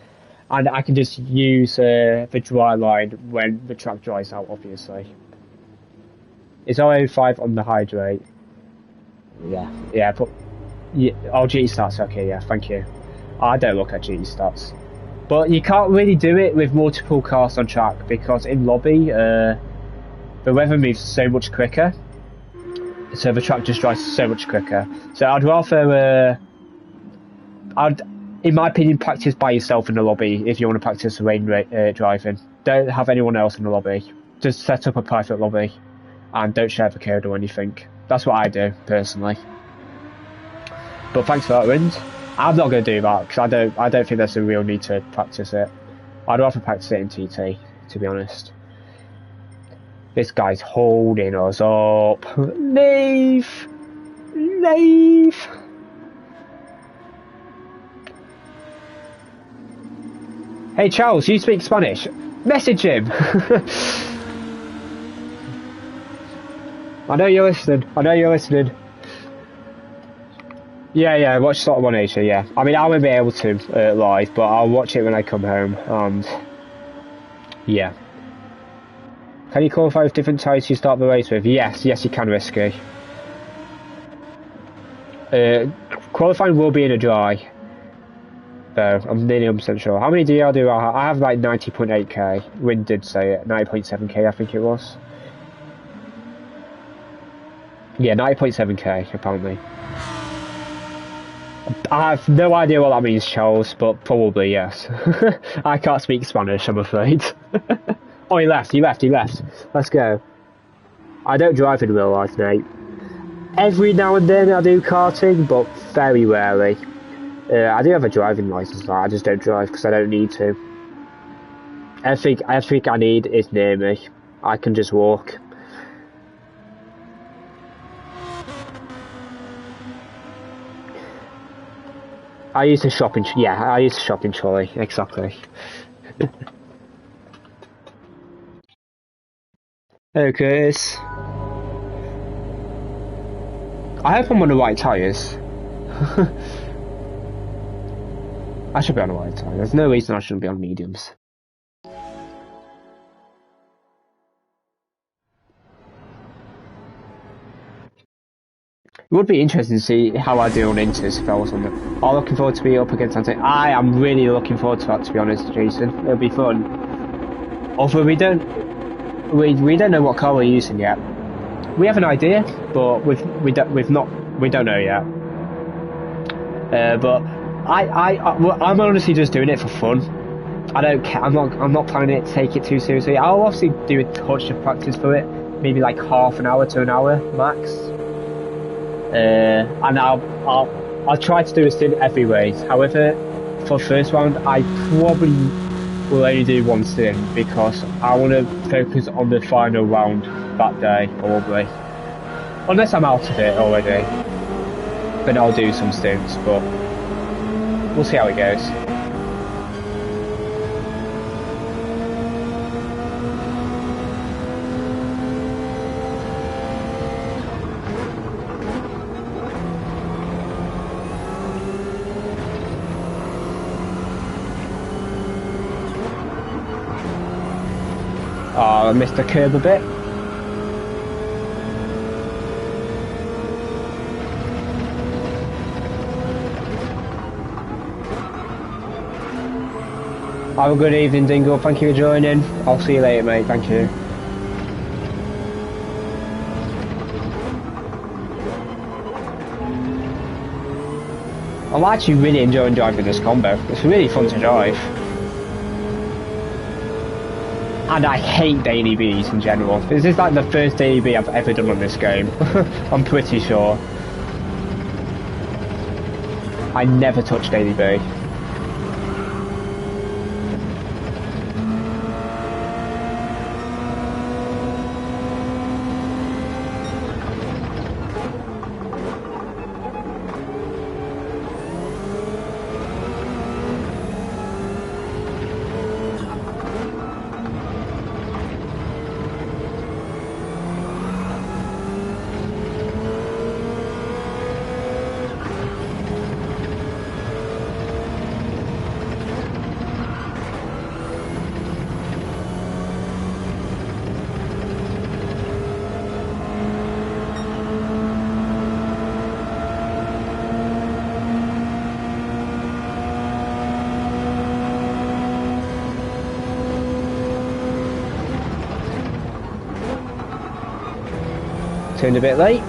and I can just use the dry line when the track dries out, obviously. It's 0.05 on the hydrate. Yeah, but yeah, oh, GT stats, okay, yeah, thank you. I don't look at GT stats. But you can't really do it with multiple cars on track, because in lobby, the weather moves so much quicker, so the track just dries so much quicker. So I'd rather, in my opinion, practice by yourself in the lobby if you want to practice rain driving. Don't have anyone else in the lobby. Just set up a private lobby, and don't share the code or anything. That's what I do, personally. But thanks for that, Wind. I'm not going to do that, because I don't think there's a real need to practice it. I'd rather practice it in TT, to be honest. This guy's holding us up. Leave! Leave! Hey Charles, you speak Spanish? Message him! I know you're listening. Yeah, watch Slot 180, yeah. I mean, I won't be able to live, but I'll watch it when I come home, and yeah. Can you qualify with different tyres you start the race with? Yes, you can, Risky. Qualifying will be in a dry, though, I'm nearly 100% sure. How many DR do I have? I have like 90.8k. Wind did say it, 90.7k I think it was. Yeah, 90.7k, apparently. I have no idea what that means, Charles, but probably yes. I can't speak Spanish, I'm afraid. Oh, he left. Let's go. I don't drive in real life, mate. Every now and then I do karting, but very rarely. I do have a driving license, I just don't drive because I don't need to. Everything I need is near me. I can just walk. I used to shop in Chile, exactly. Hey Chris. I hope I'm on the right tyres. I should be on the right tyre. There's no reason I shouldn't be on mediums. It would be interesting to see how I do on Inters if I was on the. I'm looking forward to be up against Antonio. I am really looking forward to that, to be honest, Jason. It'll be fun. Although we don't know what car we're using yet. We have an idea, but we don't know yet. But I'm honestly just doing it for fun. I don't care. I'm not planning to take it too seriously. I'll obviously do a touch of practice for it, maybe like half an hour to an hour max. And I'll try to do a stint every race. However, for first round, I probably will only do one stint because I want to focus on the final round that day, probably. Unless I'm out of it already, then I'll do some stints. But we'll see how it goes. Oh, I missed the curb a bit. Have a good evening, Dingle. Thank you for joining. I'll see you later, mate. Thank you. I'm actually really enjoying driving this combo. It's really fun to drive. And I hate daily Bs in general. This is like the first daily B I've ever done on this game. I'm pretty sure. I never touch daily B. Turned a bit late.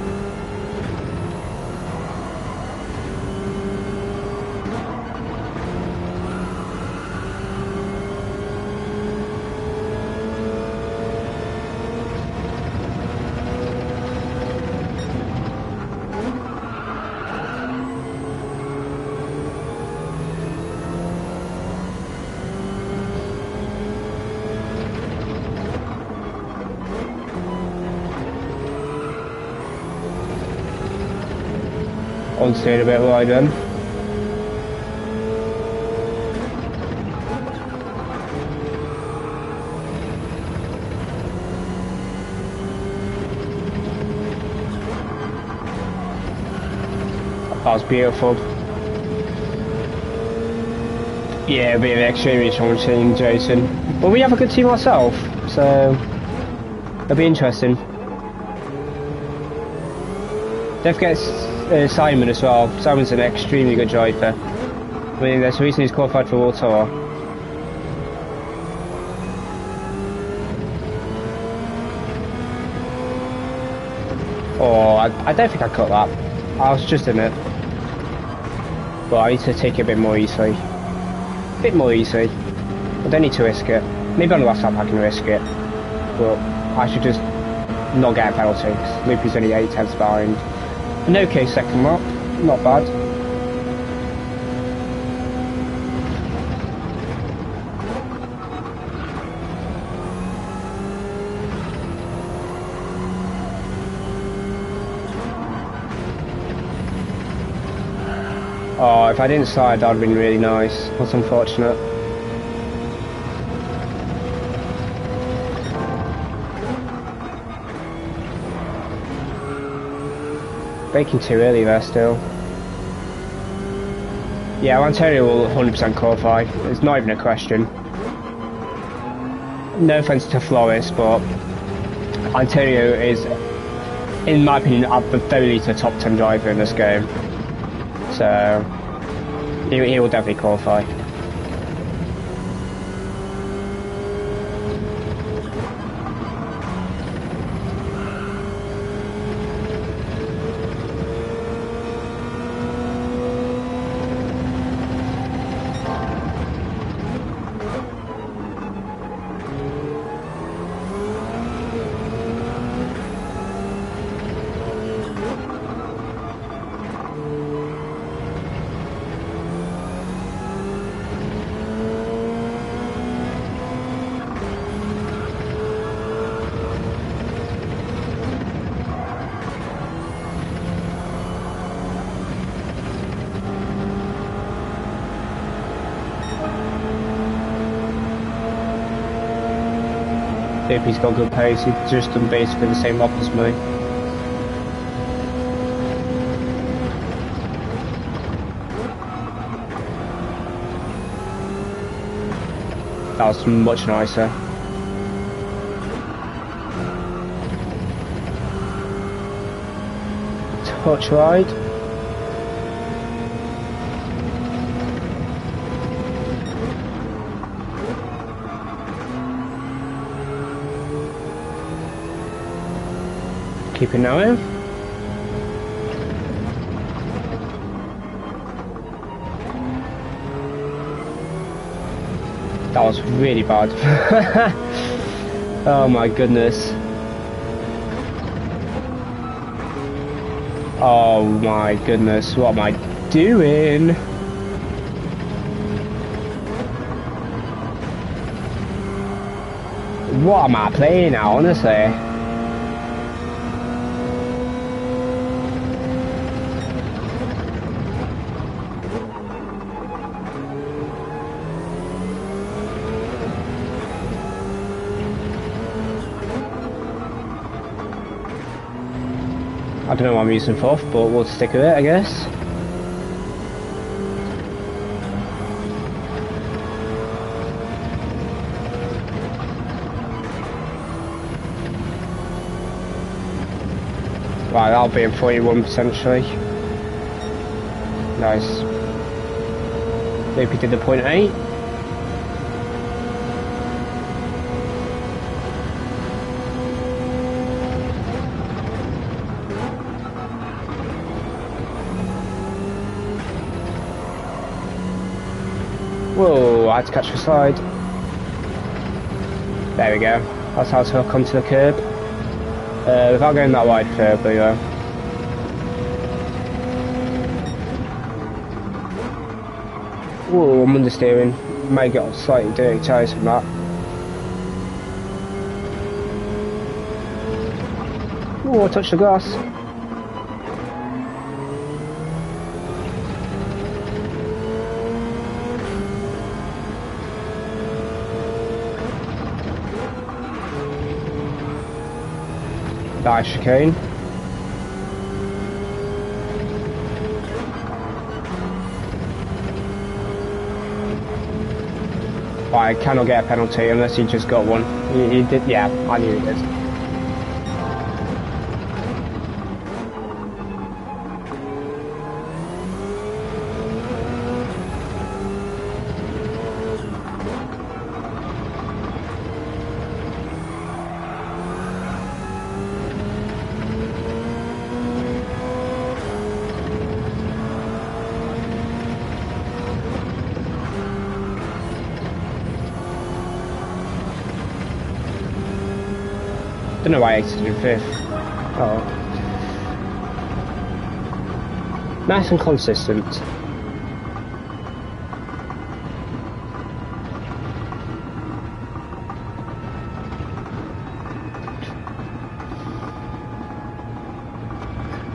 On stayed a bit wide then. That was beautiful. Yeah, a bit of extremely strong team, Jason. But we have a good team ourselves, so it'll be interesting. Don't forget Simon as well. Simon's an extremely good driver. I mean, there's a reason he's qualified for World Tour. Oh, I don't think I cut that. I was just in it. But I need to take it a bit more easily. A bit more easy. I don't need to risk it. Maybe on the last lap I can risk it. But I should just not get a penalty. Loopy's only 8 tenths behind. An okay second lap, not bad. Oh, if I didn't slide, that would have been really nice. That's unfortunate. Braking too early there still. Yeah, Antonio will 100% qualify. It's not even a question. No offence to Flores, but Antonio is in my opinion, at the very least a top 10 driver in this game. So he will definitely qualify. If he's got good pace, he's just done basically the same lap as me. That was much nicer. Touch ride. Keep it now in. That was really bad. Oh my goodness. Oh my goodness, what am I doing? What am I playing now, honestly? I don't know what I'm using for, but we'll stick with it, I guess. Right, that'll be in 41 potentially. Nice. Maybe did the .8. Whoa, I had to catch the slide. There we go. That's how to come to the curb. Without going that wide, there we go. Whoa, I'm understeering. Might get slightly dirty tyres from that. Whoa, I touched the grass. Nice chicane. I cannot get a penalty unless he just got one. He did, yeah, I knew he did. Don't know why I exited in fifth. Oh. Nice and consistent.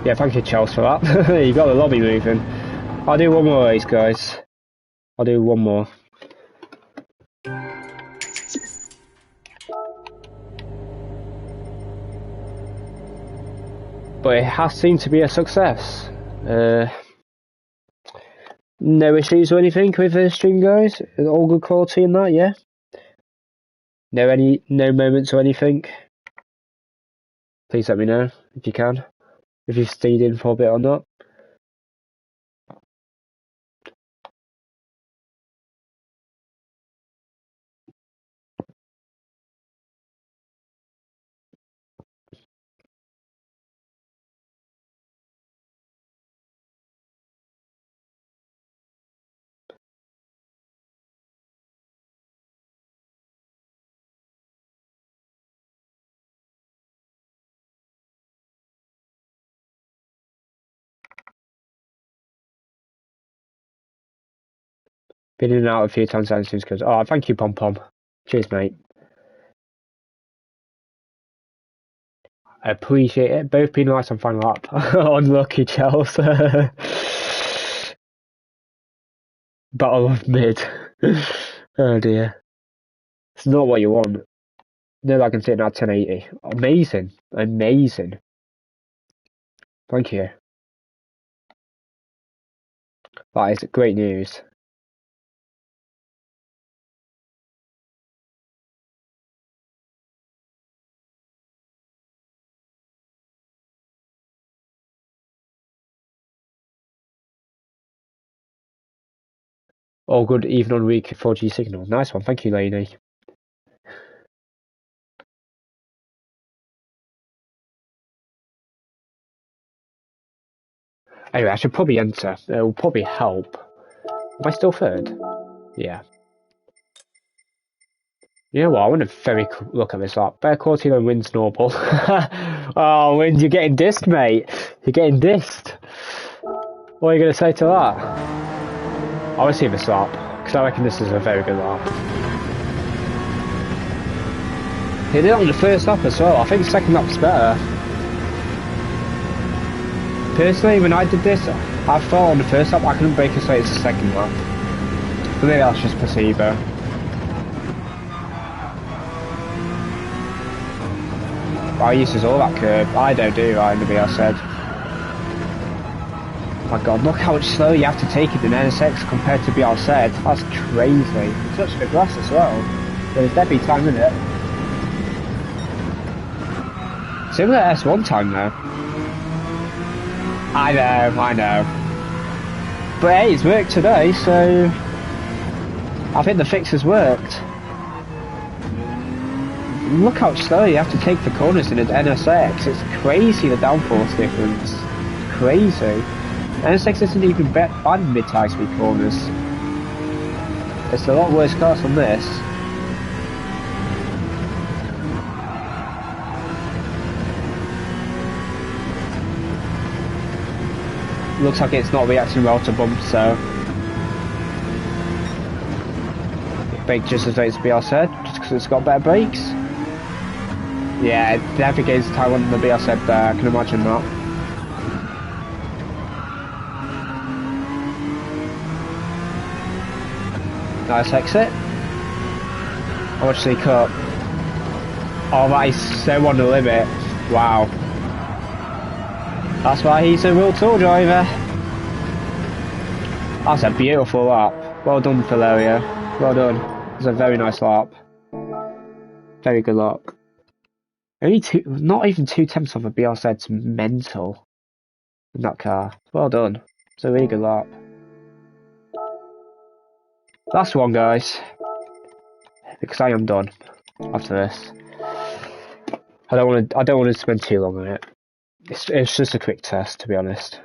Yeah, thank you, Chelsea, for that. You got the lobby moving. I'll do one more race, guys. I'll do one more. But it has seemed to be a success. No issues or anything with the stream, guys? All good quality in that, yeah? No moments or anything? please let me know if you can. If you've stayed in for a bit or not. Been in and out a few times and seems good. Oh, thank you, Pom Pom. Cheers, mate. I appreciate it. Both been nice on final lap. Unlucky, Chelsea. Battle of mid. Oh dear. It's not what you want. No, I can sit now 1080. Amazing. Amazing. Thank you. That is great news. All good, even on weak 4G signal. Nice one. Thank you, lady. Anyway, I should probably enter. It will probably help. Am I still third? Yeah. You know what? I want a very look at this lap. Better quality than wins normal. Oh, Wind, you're getting dissed, mate. You're getting dissed. What are you going to say to that? I want to see this lap, because I reckon this is a very good lap. He did it on the first lap as well. I think the second lap's better. Personally, when I did this, I felt on the first lap I couldn't brake as late as the second lap. But maybe that's just placebo. I uses all that curb. I don't do right, nobody else said. Oh my god, look how much slower you have to take it in NSX compared to BR said. That's crazy. Touch the grass as well. There's definitely time in it. Similar to S1 time though. I know. But hey, it's worked today, so I think the fix has worked. Look how slow you have to take the corners in an NSX. It's crazy the downforce difference. Crazy. NSX isn't even bad in mid-high speed corners. It's a lot worse cars than this. Looks like it's not reacting well to bumps, so brake just as late as BR said, just because it's got better brakes. Yeah, it definitely gains time on the BR said there, I can imagine that. Nice exit. How much did he cut? Oh, that is so on the limit. Wow. That's why he's a World Tour driver. That's a beautiful lap. Well done, Valerio. Well done. It's a very nice lap. Very good lap. Only not even 2/10 of a BR set's mental in that car. Well done. It's a really good lap. Last one, guys. Because I am done after this. I don't want to spend too long on it. It's just a quick test, to be honest.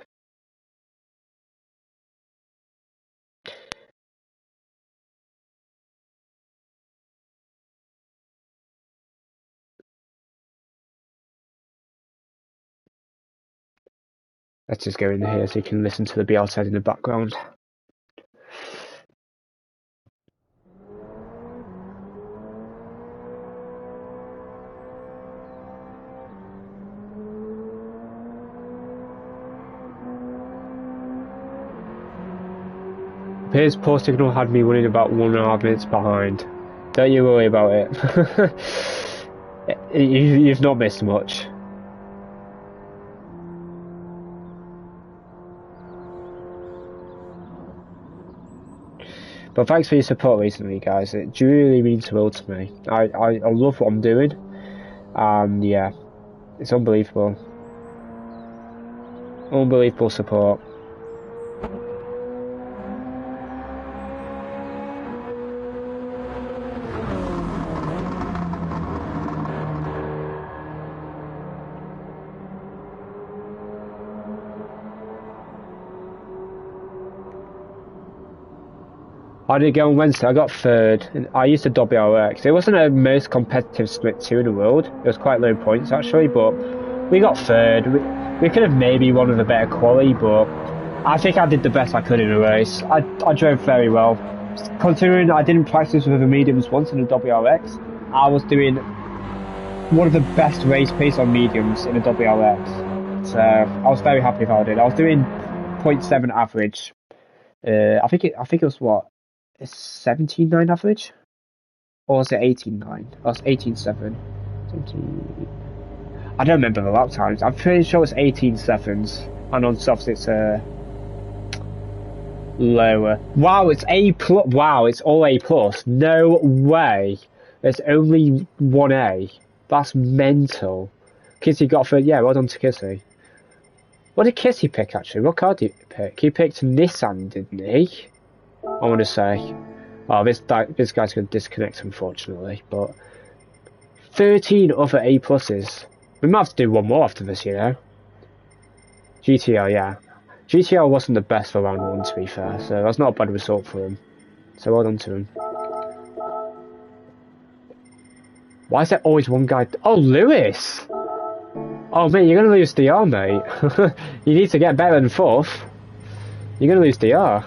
Let's just go in here so you can listen to the BR set in the background. Appears poor signal had me running about 1.5 minutes behind. Don't you worry about it. You've not missed much. But thanks for your support recently, guys. It really means the world to me. I love what I'm doing. Yeah. It's unbelievable. Unbelievable support. I did go on Wednesday. I got third. And I used the WRX. It wasn't the most competitive split 2 in the world. It was quite low points actually, but we got third. We could have maybe won with a better quality, but I think I did the best I could in the race. I drove very well. Considering I didn't practice with the mediums once in the WRX, I was doing one of the best race pace on mediums in the WRX. So I was very happy with how I did. I was doing 0.7 average. I think it was what? 17.9 average? Or was it 18.9? Oh, it's 18.7. 17... I don't remember the lap times. I'm pretty sure it's 18.7s. And on softs it's lower. Wow, it's A plus. Wow, it's all A plus. No way. There's only one A. That's mental. Kissy got for, yeah, well done to Kissy. What did Kissy pick actually? What car did he pick? He picked Nissan, didn't he? I want to say. Oh, this guy's going to disconnect, unfortunately. But 13 other A pluses. We might have to do one more after this, you know. GTR, yeah. GTR wasn't the best for round 1, to be fair, so that's not a bad result for him. So well done to him. Why is there always one guy? Oh, Lewis! Oh, mate, you're going to lose DR, mate. You need to get better than 4th. You're going to lose DR.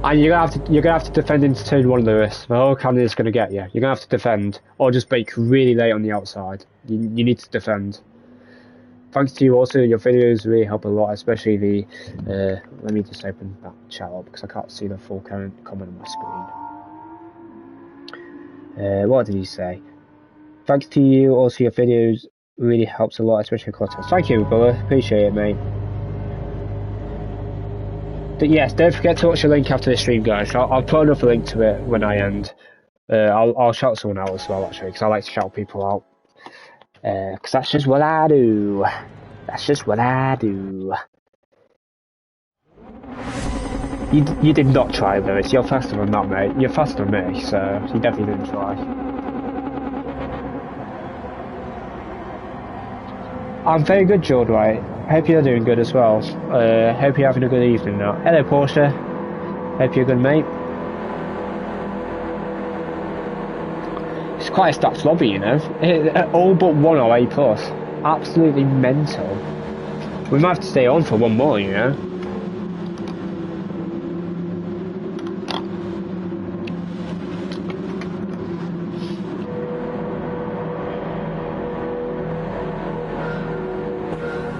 And you're gonna have to defend into turn 1 of Lewis. The whole candidate's gonna get you. You're gonna have to defend, or just brake really late on the outside. You need to defend. Thanks to you also, your videos really help a lot, especially the. Let me just open that chat up because I can't see the full comment on my screen. What did he say? Thanks to you also, your videos really helps a lot, especially content. Thank you, brother. Appreciate it, mate. But yes, don't forget to watch the link after the stream, guys. I'll put another link to it when I end. I'll shout someone out as well, actually, because I like to shout people out. Because that's just what I do. That's just what I do. You did not try, Lewis. You're faster than that, mate. You're faster than me, so you definitely didn't try. I'm very good, Jordan, right? Hope you're doing good as well. Hope you're having a good evening now. Hello, Porsche. Hope you're good, mate. It's quite a stacked lobby, you know. All but one are A+. Absolutely mental. We might have to stay on for one more, you know.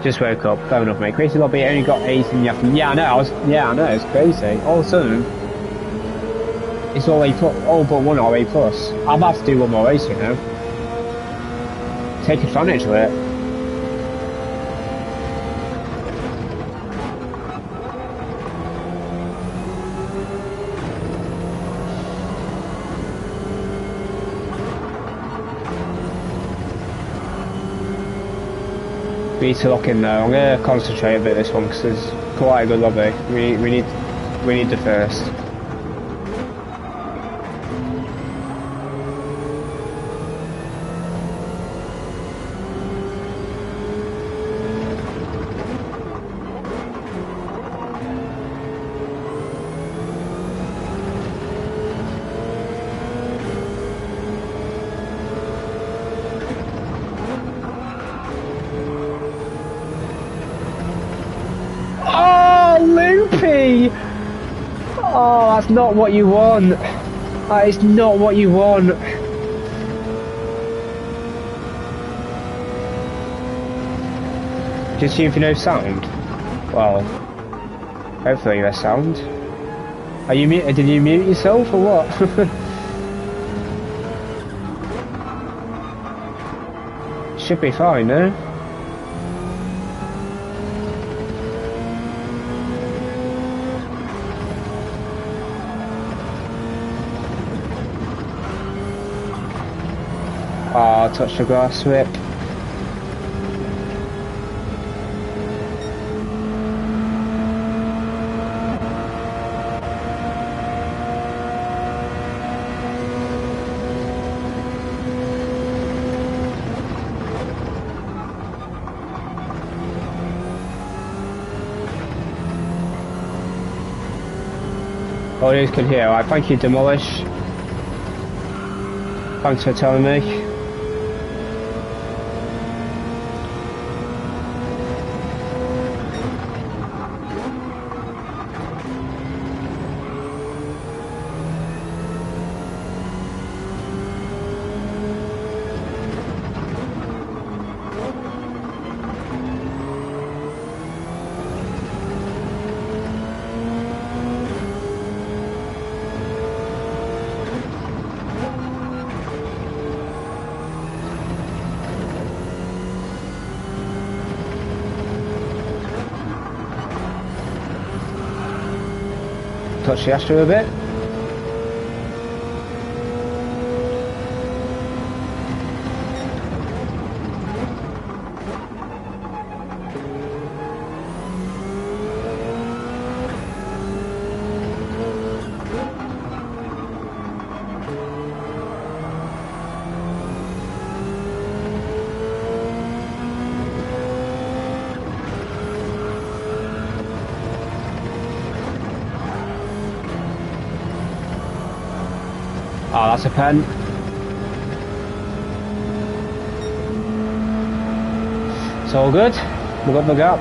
Just woke up, fair enough, mate. Crazy lobby, only got 8 in the afternoon. Yeah, I know, it's crazy. All of a sudden, it's all all but one are A+. I'm about to do one more race, you know. Take advantage of it. We need to lock in though. I'm going to concentrate a bit this one because it's quite a good lobby. We need the first. Oh, that's not what you want. That is not what you want. Just see if you know sound. Well, hopefully there's sound. Are you did you mute yourself or what? Should be fine, no? Oh, touch the grass, rip. Oh, it is good here. Alright, thank you, Demolish. Thanks for telling me. Touch the Astro a bit. Oh, that's a pen. It's all good. We got the gap.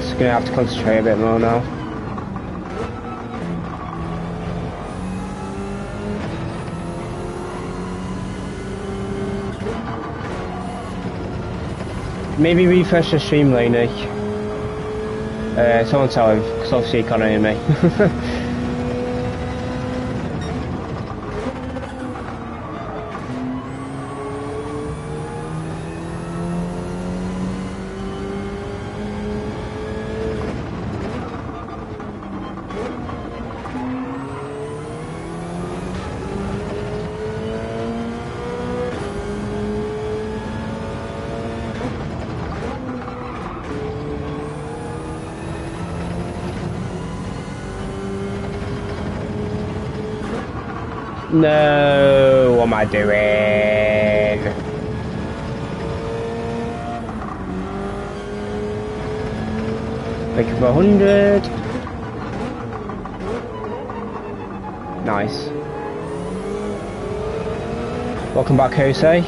Just gonna have to concentrate a bit more now. Maybe refresh the stream, Laney. Someone tell him, because obviously he can't hear me. No, what am I doing? Make it for 100. Nice. Welcome back, Jose.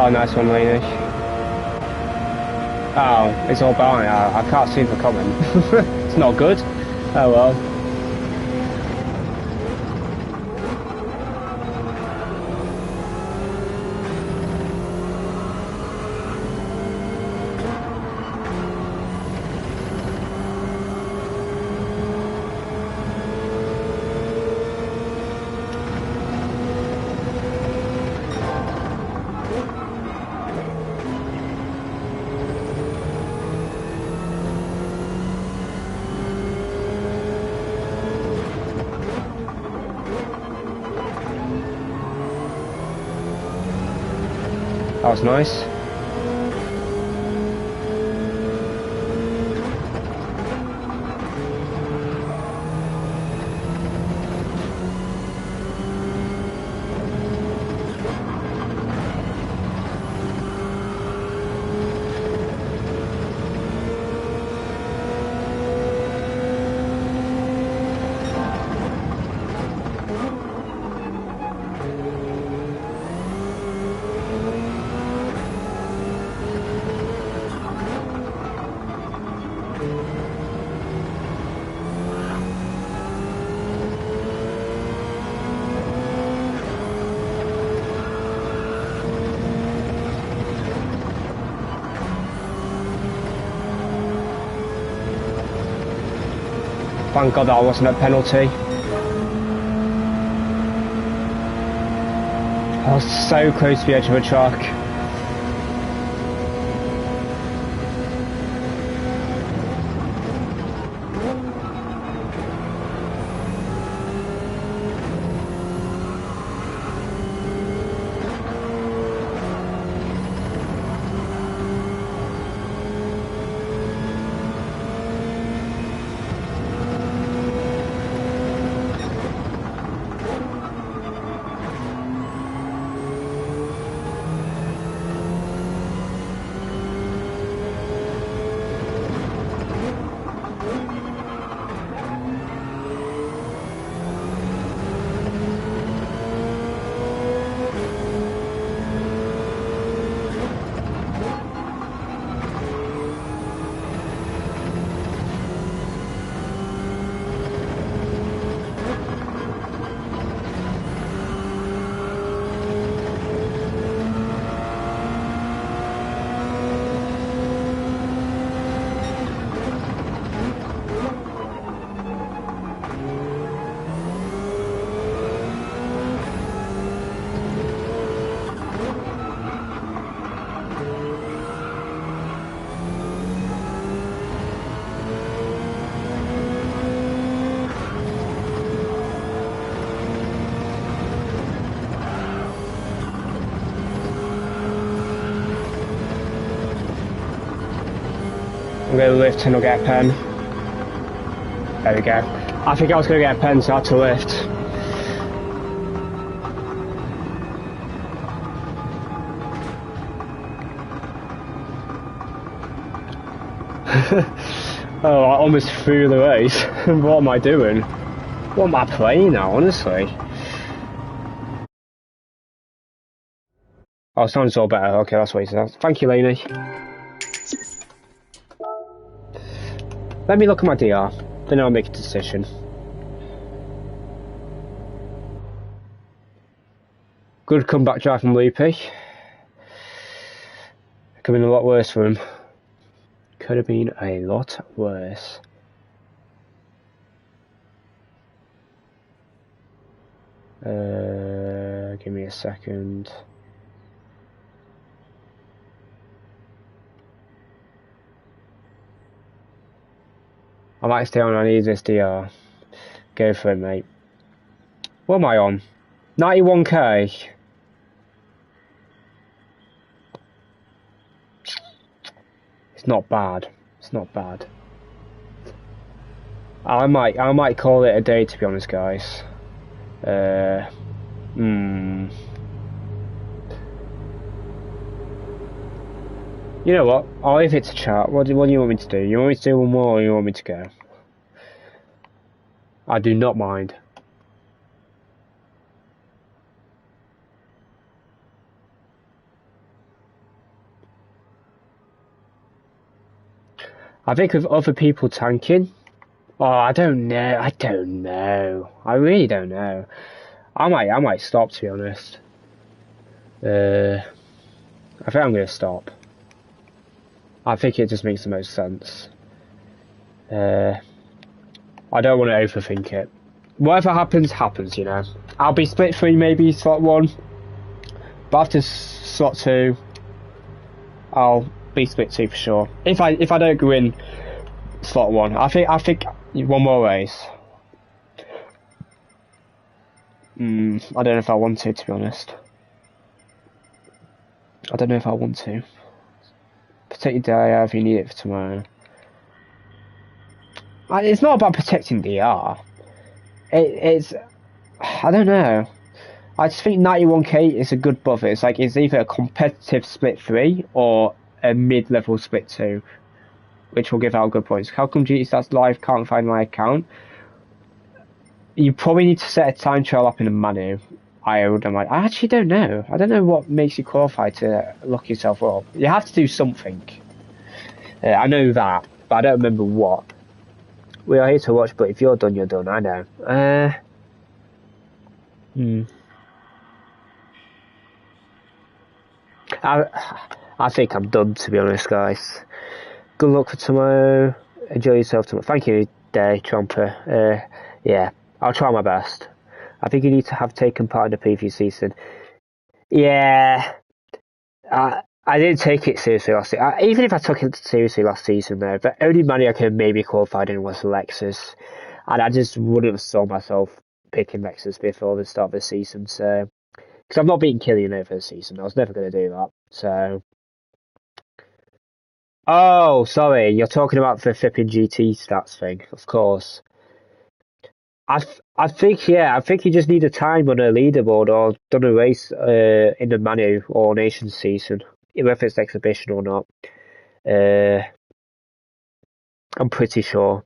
Oh, nice one, Laney. Oh, it's all bound. I can't see the comment. It's not good. Oh well. That was nice. thank God that wasn't a penalty. I was so close to the edge of a track. I'm going to lift and I'll get a pen. There we go. I think I was going to get a pen, so I had to lift. Oh, I almost threw the race. What am I doing? What am I playing now, honestly? Oh, sounds all better. Okay, that's what he says. Thank you, Lainey. Let me look at my DR, then I'll make a decision. Good comeback drive from Loopy. Could have been a lot worse for him. Could have been a lot worse. Give me a second. I might stay on this DR. Go for it, mate. What am I on? 91k. It's not bad. It's not bad. I might call it a day, to be honest, guys. You know what? I'll leave it to chat. What do you want me to do? You want me to do one more, or you want me to go? I do not mind. I think with other people tanking, oh, I don't know. I really don't know. I might stop, to be honest. I think I'm gonna stop. I think it just makes the most sense. I don't want to overthink it. Whatever happens, happens, you know. I'll be split 3, maybe slot 1. But after slot 2, I'll be split 2 for sure. If I don't go in slot 1, I think one more race. I don't know if I want to be honest. I don't know if I want to. Protect your DR if you need it for tomorrow. It's not about protecting DR. It's I don't know. I just think 91k is a good buffer. It's like it's either a competitive split 3 or a mid-level split 2, which will give out good points. How come GT Stats Live can't find my account? You probably need to set a time trial up in a menu. I actually don't know. I don't know what makes you qualify to lock yourself up. You have to do something. I know that, but I don't remember what. We are here to watch, but if you're done, you're done. I know. I think I'm done, to be honest, guys. Good luck for tomorrow. Enjoy yourself tomorrow. Thank you. day, Trumper. Yeah, I'll try my best. I think you need to have taken part in the previous season. Yeah, I didn't take it seriously last season. Even if I took it seriously last season, though, the only money I could maybe qualified in was Lexus, and I just wouldn't have saw myself picking Lexus before the start of the season. So, because I'm not beating Killian over the season, I was never going to do that. So, oh, sorry, you're talking about the flipping GT stats thing, of course. I think yeah, I think you just need a time on a leaderboard or done a race in the Manu or Nations season, whether it's exhibition or not. Uh, I'm pretty sure.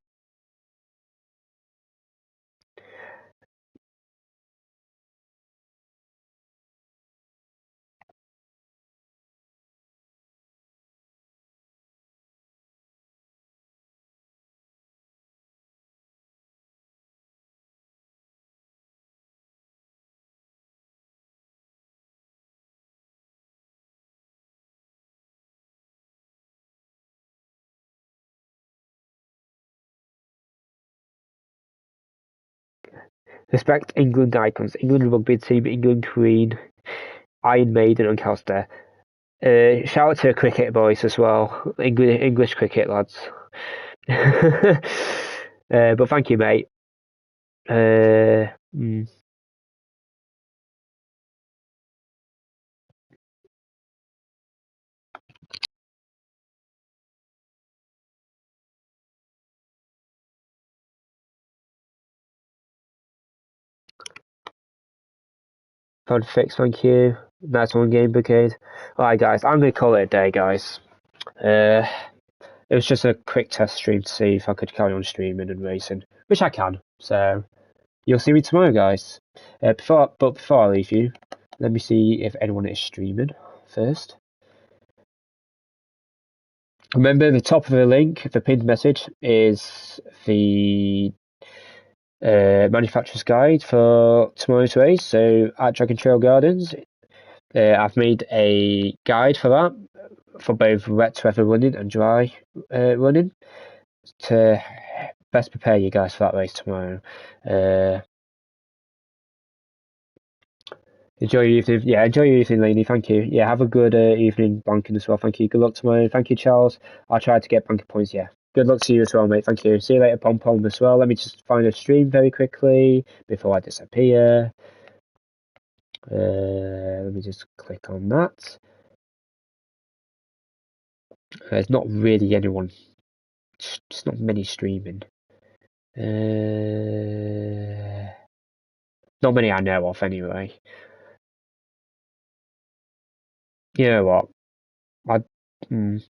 Respect England icons, England rugby team, England Queen, Iron Maiden and Costa. Shout out to cricket boys as well, English cricket lads. But thank you, mate. Uh, mm, Found fix, thank you. Nice one, Game Brigade. Alright, guys, I'm gonna call it a day, guys. Uh, it was just a quick test stream to see if I could carry on streaming and racing, which I can. So you'll see me tomorrow, guys. Before I leave you, let me see if anyone is streaming first. Remember, the top of the link, the pinned message, is the manufacturer's guide for tomorrow's race. So at Dragon Trail Gardens, I've made a guide for that for both wet weather running and dry running to best prepare you guys for that race tomorrow. Enjoy your evening. Yeah, enjoy your evening, Lainey. Thank you. Yeah, have a good evening banking as well. Thank you. Good luck tomorrow. Thank you, Charles. I'll try to get banking points. Yeah. Good luck to you as well, mate. Thank you. See you later, Pom Pom as well. Let me just find a stream very quickly before I disappear. Let me just click on that. There's not really anyone. Just not many streaming. Not many I know of, anyway. You know what? I. Mm,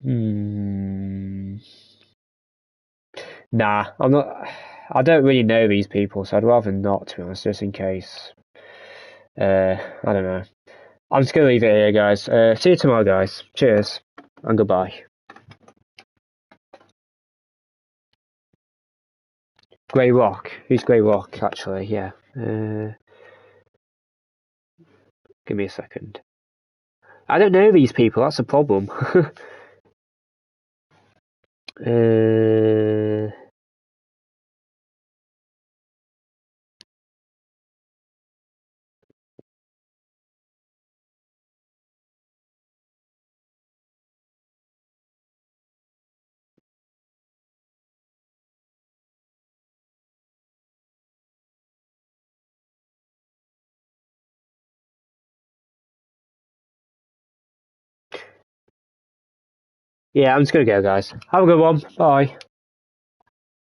mm, nah, I'm not. I don't really know these people, so I'd rather not, to be honest, just in case. I don't know. I'm just gonna leave it here, guys. See you tomorrow, guys. Cheers and goodbye. Grey Rock. Who's Grey Rock? Actually, yeah. Give me a second. I don't know these people. That's a problem. uh, yeah, I'm just gonna go, guys. Have a good one. Bye.